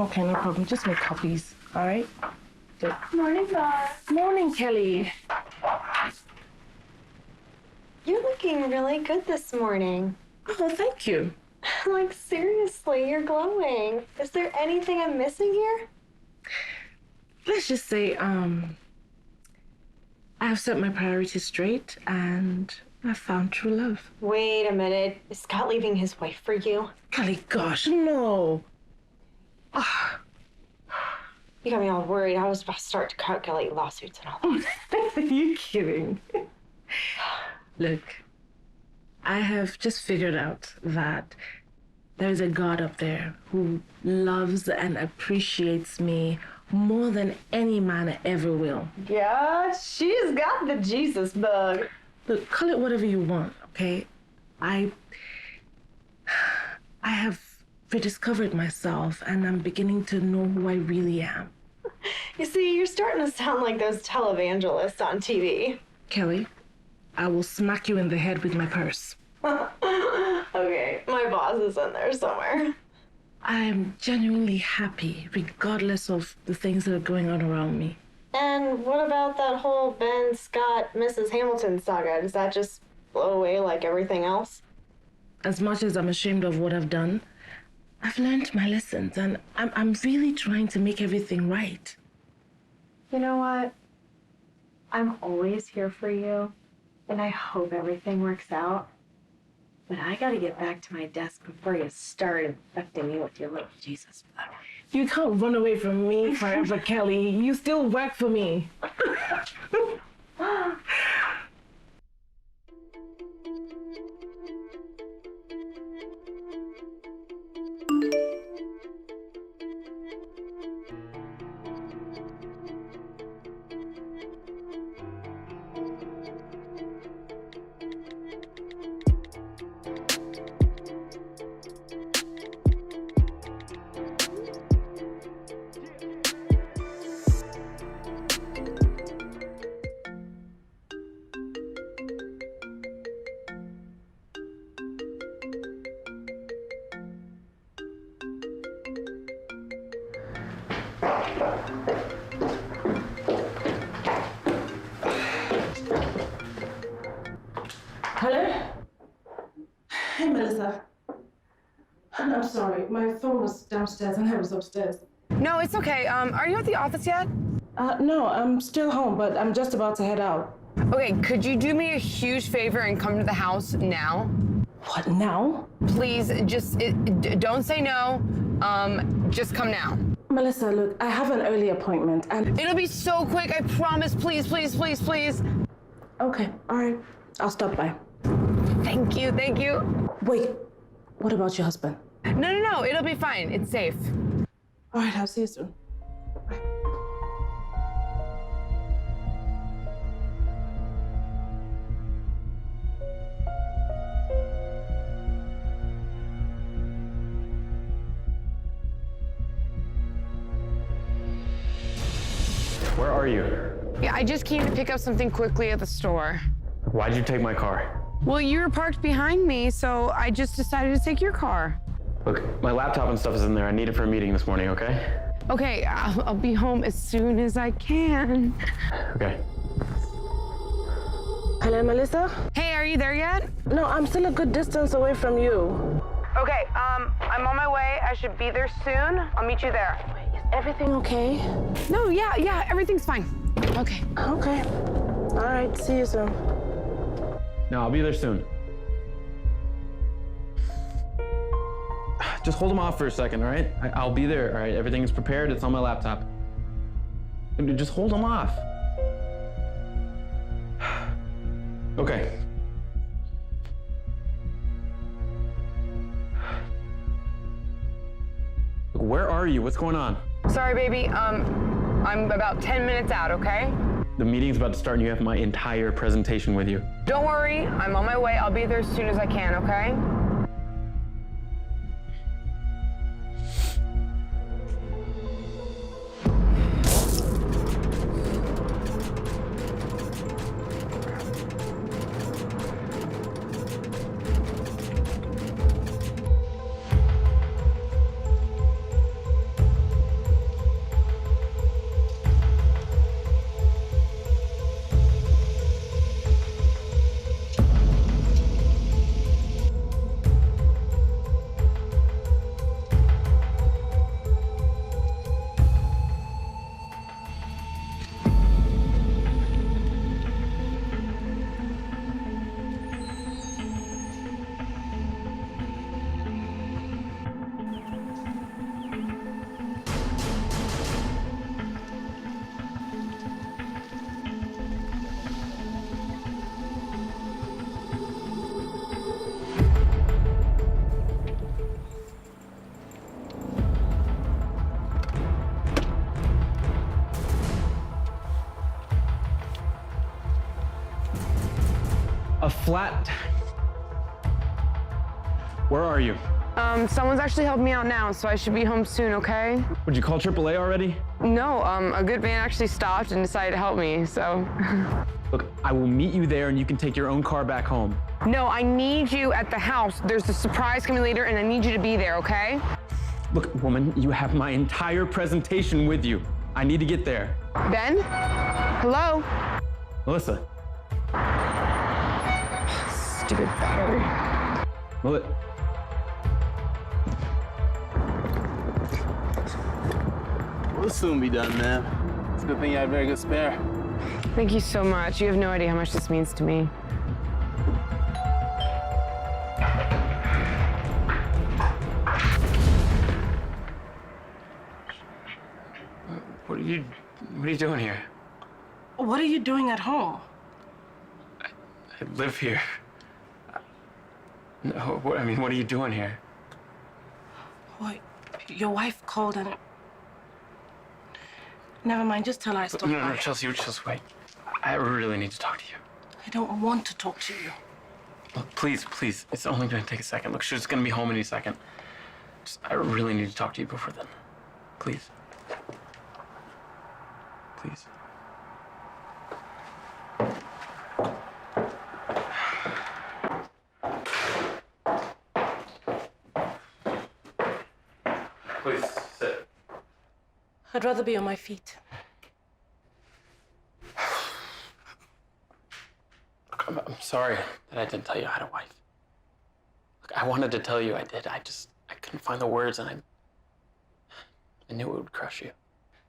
Okay, no problem. Just make copies, all right? Good. Morning, Boss. Morning, Kelly. You're looking really good this morning. Oh, thank you. Like, seriously, you're glowing. Is there anything I'm missing here? Let's just say, I've set my priorities straight and I found true love. Wait a minute. Is Scott leaving his wife for you? Kelly, gosh, no. You got me all worried. I was about to start to calculate lawsuits and all that. Are you kidding? Look, I have just figured out that there's a God up there who loves and appreciates me more than any man ever will. Yeah, she's got the Jesus bug. Look, call it whatever you want, okay? I have rediscovered myself and I'm beginning to know who I really am. You see, you're starting to sound like those televangelists on TV. Kelly, I will smack you in the head with my purse. Okay, my boss is in there somewhere. I'm genuinely happy, regardless of the things that are going on around me. And what about that whole Ben Scott, Mrs. Hamilton saga? Does that just blow away like everything else? As much as I'm ashamed of what I've done, I've learned my lessons and I'm really trying to make everything right. You know what? I'm always here for you, and I hope everything works out. But I gotta get back to my desk before you start infecting me with your little Jesus bug. You can't run away from me forever, Kelly. You still work for me. Hello? Hey, Melissa. I'm sorry. My phone was downstairs and I was upstairs. No, it's okay. Are you at the office yet? No, I'm still home, but I'm just about to head out. Okay, could you do me a huge favor and come to the house now? What, now? Please, just don't say no. Just come now. Melissa, look, I have an early appointment and... It'll be so quick, I promise. Please, please, please, please. Okay, all right. I'll stop by. Thank you, thank you. Wait, what about your husband? No, it'll be fine. It's safe. All right, I'll see you soon. Where are you? Yeah, I just came to pick up something quickly at the store. Why'd you take my car? Well, you were parked behind me, so I just decided to take your car. Look, my laptop and stuff is in there. I need it for a meeting this morning, okay? Okay, I'll be home as soon as I can. Okay. Hello, Melissa? Hey, are you there yet? No, I'm still a good distance away from you. Okay, I'm on my way. I should be there soon. I'll meet you there. Is everything okay? No, yeah, everything's fine. Okay. Okay. All right, see you soon. No, I'll be there soon. Just hold them off for a second, all right? I'll be there, all right? Everything is prepared. It's on my laptop. Just hold them off. Okay. Look, where are you? What's going on? Sorry, baby. I'm about 10 minutes out, okay? The meeting's about to start and you have my entire presentation with you. Don't worry, I'm on my way. I'll be there as soon as I can, okay? A flat. Where are you? Someone's actually helped me out now, so I should be home soon, okay? Would you call AAA already? No, a good man actually stopped and decided to help me, so. Look, I will meet you there and you can take your own car back home. No, I need you at the house. There's a surprise coming later and I need you to be there, okay? Look, woman, you have my entire presentation with you. I need to get there. Ben? Hello? Melissa. Stupid battery. We'll soon be done, man. It's a good thing you had a very good spare. Thank you so much. You have no idea how much this means to me. What are you doing here? What are you doing at home? I live here. No, what are you doing here? Wait, your wife called and... Never mind, just tell her I stopped No, by. Chelsea, wait. I really need to talk to you. I don't want to talk to you. Look, please, it's only gonna take a second. Look, she's gonna be home any second. I really need to talk to you before then. Please. Please. Please, sit. I'd rather be on my feet. Look, I'm sorry that I didn't tell you I had a wife. Look, I wanted to tell you I did. I couldn't find the words and I knew it would crush you.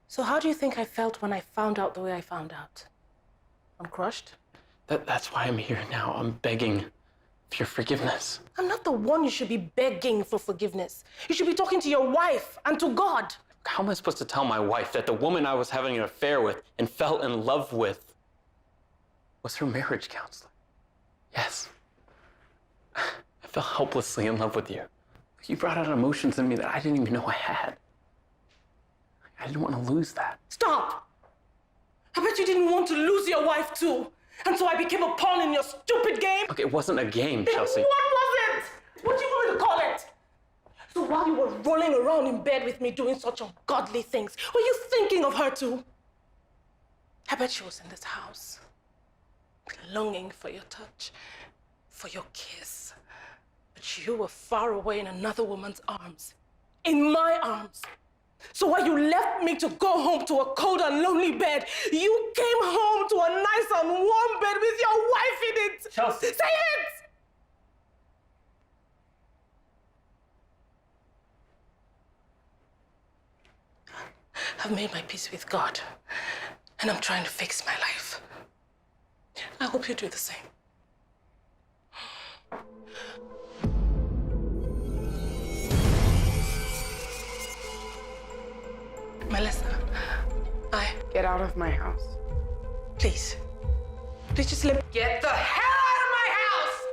So how do you think I felt when I found out the way I found out? I'm crushed? That's why I'm here now. I'm begging for your forgiveness. I'm not the one you should be begging for forgiveness. You should be talking to your wife and to God. How am I supposed to tell my wife that the woman I was having an affair with and fell in love with was her marriage counselor? Yes. I fell helplessly in love with you. You brought out emotions in me that I didn't even know I had. I didn't want to lose that. Stop! I bet you didn't want to lose your wife too. And so I became a pawn in your stupid game? Look, it wasn't a game, Then Chelsea. what was it? What do you want me to call it? So while you were rolling around in bed with me doing such ungodly things, were you thinking of her too? I bet she was in this house, longing for your touch, for your kiss. But you were far away in another woman's arms, in my arms. So while you left me to go home to a cold and lonely bed, you came home to a nice and warm bed with your wife in it. Chelsea. Say it! I've made my peace with God, and I'm trying to fix my life. I hope you do the same. Melissa, Get out of my house. Please. Please just let me... Get the hell out of my house!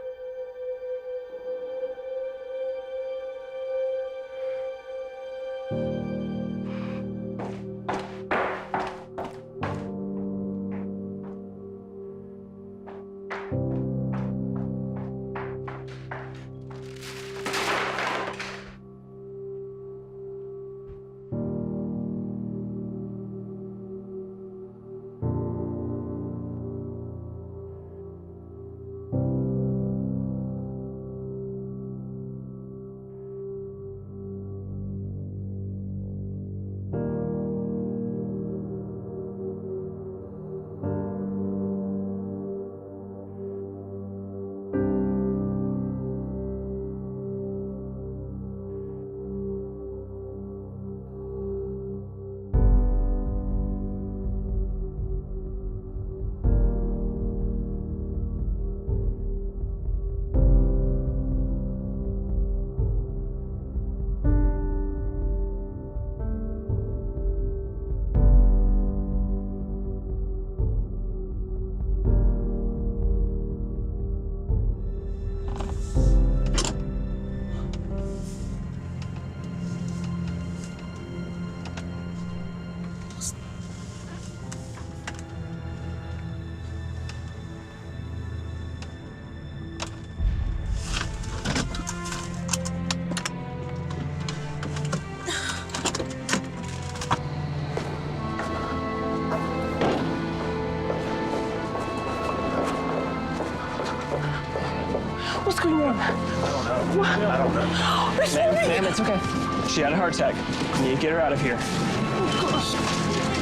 What's going on? I don't know. Ma'am, it's okay. She had a heart attack. You need to get her out of here. Oh, gosh.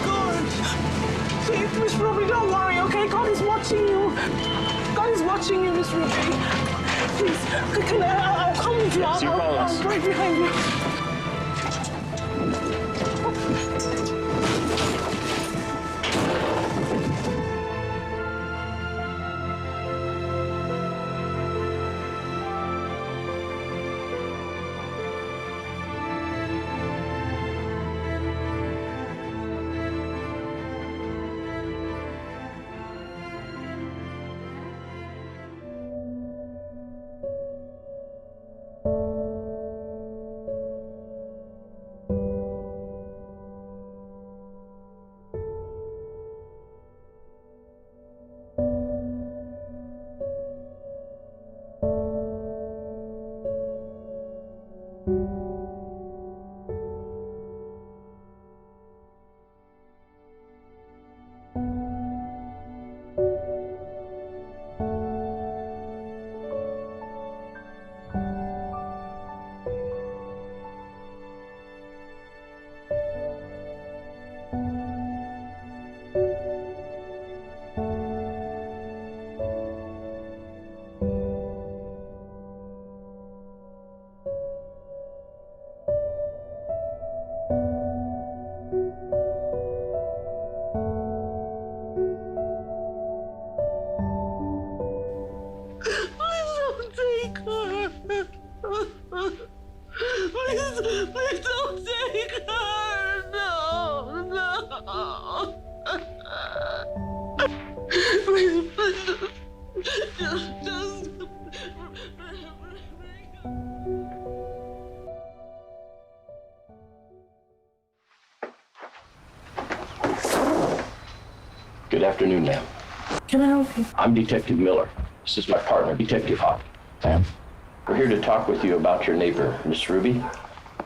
God. Please, Miss Ruby, don't worry, okay? God is watching you. God is watching you, Miss Ruby. Please, I'll come with you. I'm right behind you. Please don't take her. No, no. Please, just. Good afternoon, ma'am. Can I help you? I'm Detective Miller. This is my partner, Detective Hawk. Ma'am. We're here to talk with you about your neighbor, Miss Ruby,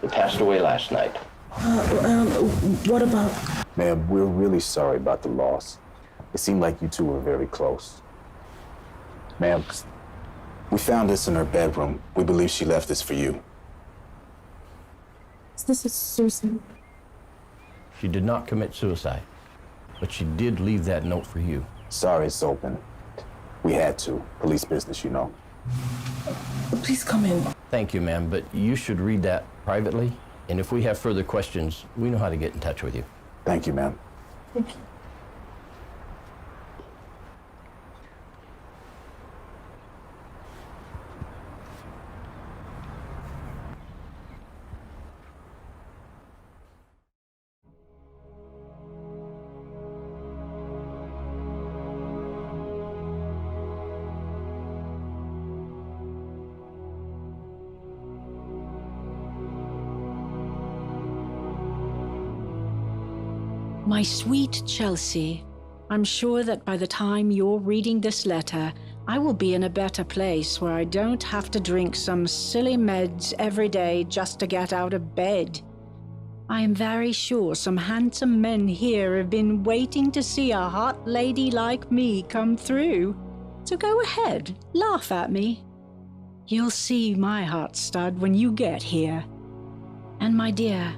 that passed away last night. What about? Ma'am, we're really sorry about the loss. It seemed like you two were very close. Ma'am, we found this in her bedroom. We believe she left this for you. Is this a suicide? She did not commit suicide, but she did leave that note for you. Sorry it's open. We had to. Police business, you know. Please come in. Thank you, ma'am, but you should read that privately, and if we have further questions, we know how to get in touch with you. Thank you, ma'am. Thank you. My sweet Chelsea, I'm sure that by the time you're reading this letter, I will be in a better place where I don't have to drink some silly meds every day just to get out of bed. I am very sure some handsome men here have been waiting to see a hot lady like me come through. So go ahead, laugh at me. You'll see my hot stud when you get here. And my dear,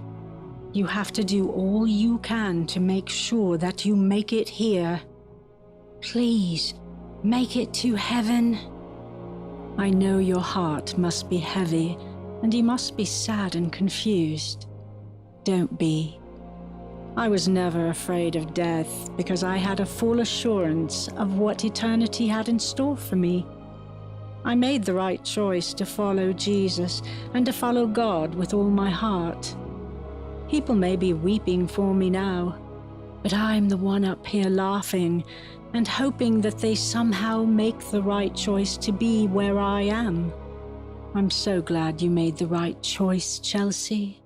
you have to do all you can to make sure that you make it here. Please, make it to heaven. I know your heart must be heavy, and you must be sad and confused. Don't be. I was never afraid of death because I had a full assurance of what eternity had in store for me. I made the right choice to follow Jesus and to follow God with all my heart. People may be weeping for me now, but I'm the one up here laughing and hoping that they somehow make the right choice to be where I am. I'm so glad you made the right choice, Chelsea.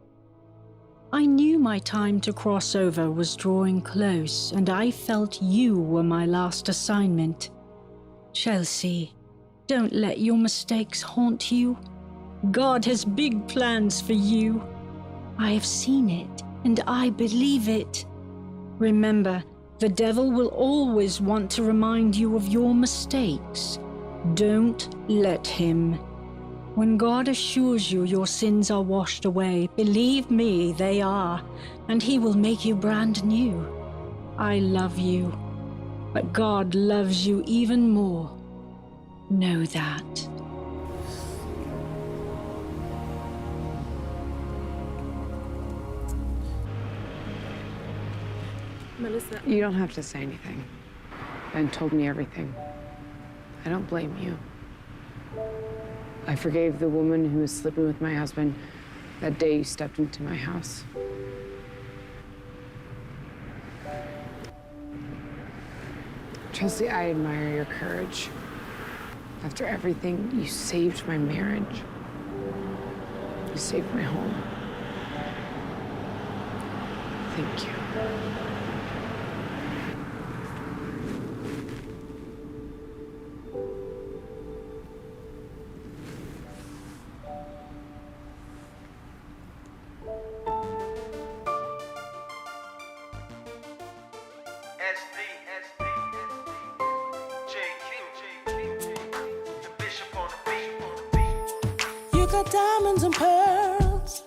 I knew my time to cross over was drawing close, and I felt you were my last assignment. Chelsea, don't let your mistakes haunt you. God has big plans for you. I have seen it, and I believe it. Remember, the devil will always want to remind you of your mistakes. Don't let him. When God assures you your sins are washed away, believe me, they are, and he will make you brand new. I love you, but God loves you even more. Know that. Melissa. You don't have to say anything. Ben told me everything. I don't blame you. I forgave the woman who was sleeping with my husband that day you stepped into my house. Chelsea, I admire your courage. After everything, you saved my marriage. You saved my home. Thank you. You got diamonds and pearls,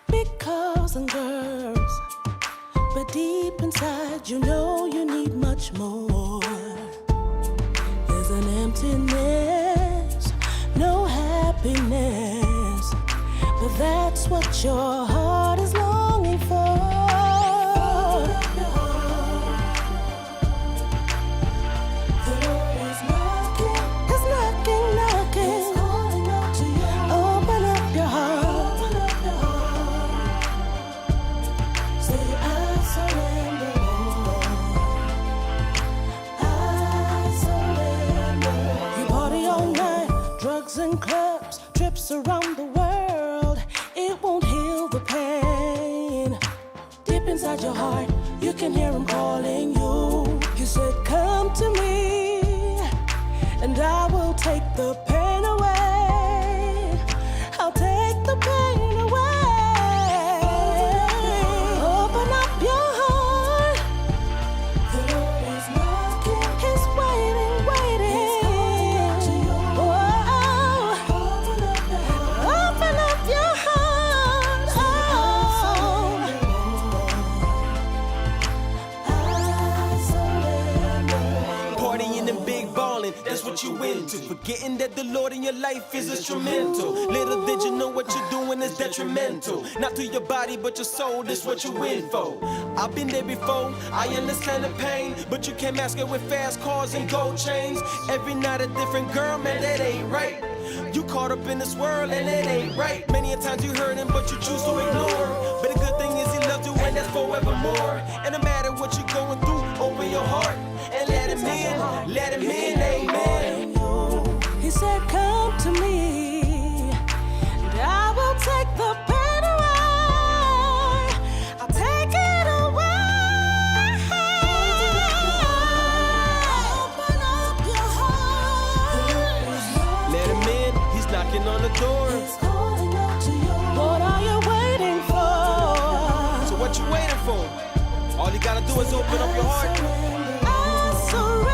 big cars and girls, but deep inside you know you need much more. There's an emptiness, no happiness, but that's what your heart is longing for. The Lord is knocking, knocking. Open up your heart. Say, I surrender, Lord. I surrender. You party all night, drugs and clubs, trips around the world. It won't heal the pain. Deep inside your heart, you can hear him calling you. You said, come to me, and I will take the pain away. I'll take the pain away. Open up your heart. The Lord is knocking. He's waiting, waiting. Oh, open up your heart. Partying and big ballin', that's what you into. Forgetting that the Lord in your life is instrumental. Little did you know what you're doing is detrimental. Not to your body, but your soul, that's what you in for. I've been there before, I understand the pain. But you can't mask it with fast cars and gold chains. Every night a different girl, man, that ain't right. You caught up in this world and it ain't right. Many a times you heard him, but you choose to ignore. But the good thing is he loves you and that's forevermore. And no matter what you're going through, open your heart and let him in, amen. He said, come to me, and I will take the pain away. I'll take it away. Open up your heart. Let him in, he's knocking on the door. What are you waiting for? So what you waiting for? All you gotta do is open up your heart. I surrender.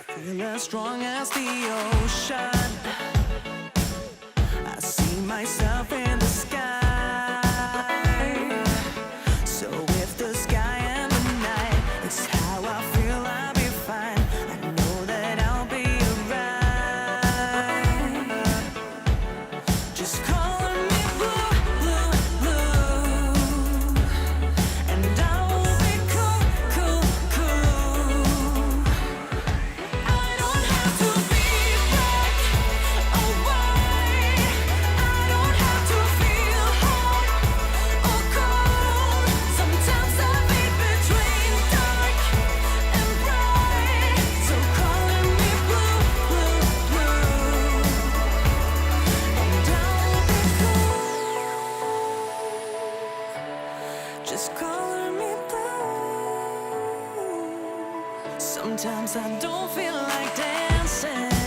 Feel as strong as the ocean. I see myself in the sky. So if the sky and the night is how I feel, I'll be fine. I know that I'll be alright. Just call me blue, blue, blue, and I will be cool, cool, cool. I don't have to be black or white. I don't have to feel hot or cold. Sometimes I beat between dark and bright. So calling me blue, blue, blue, and I'll be cool. Just calling me blue. Sometimes I don't feel like dancing.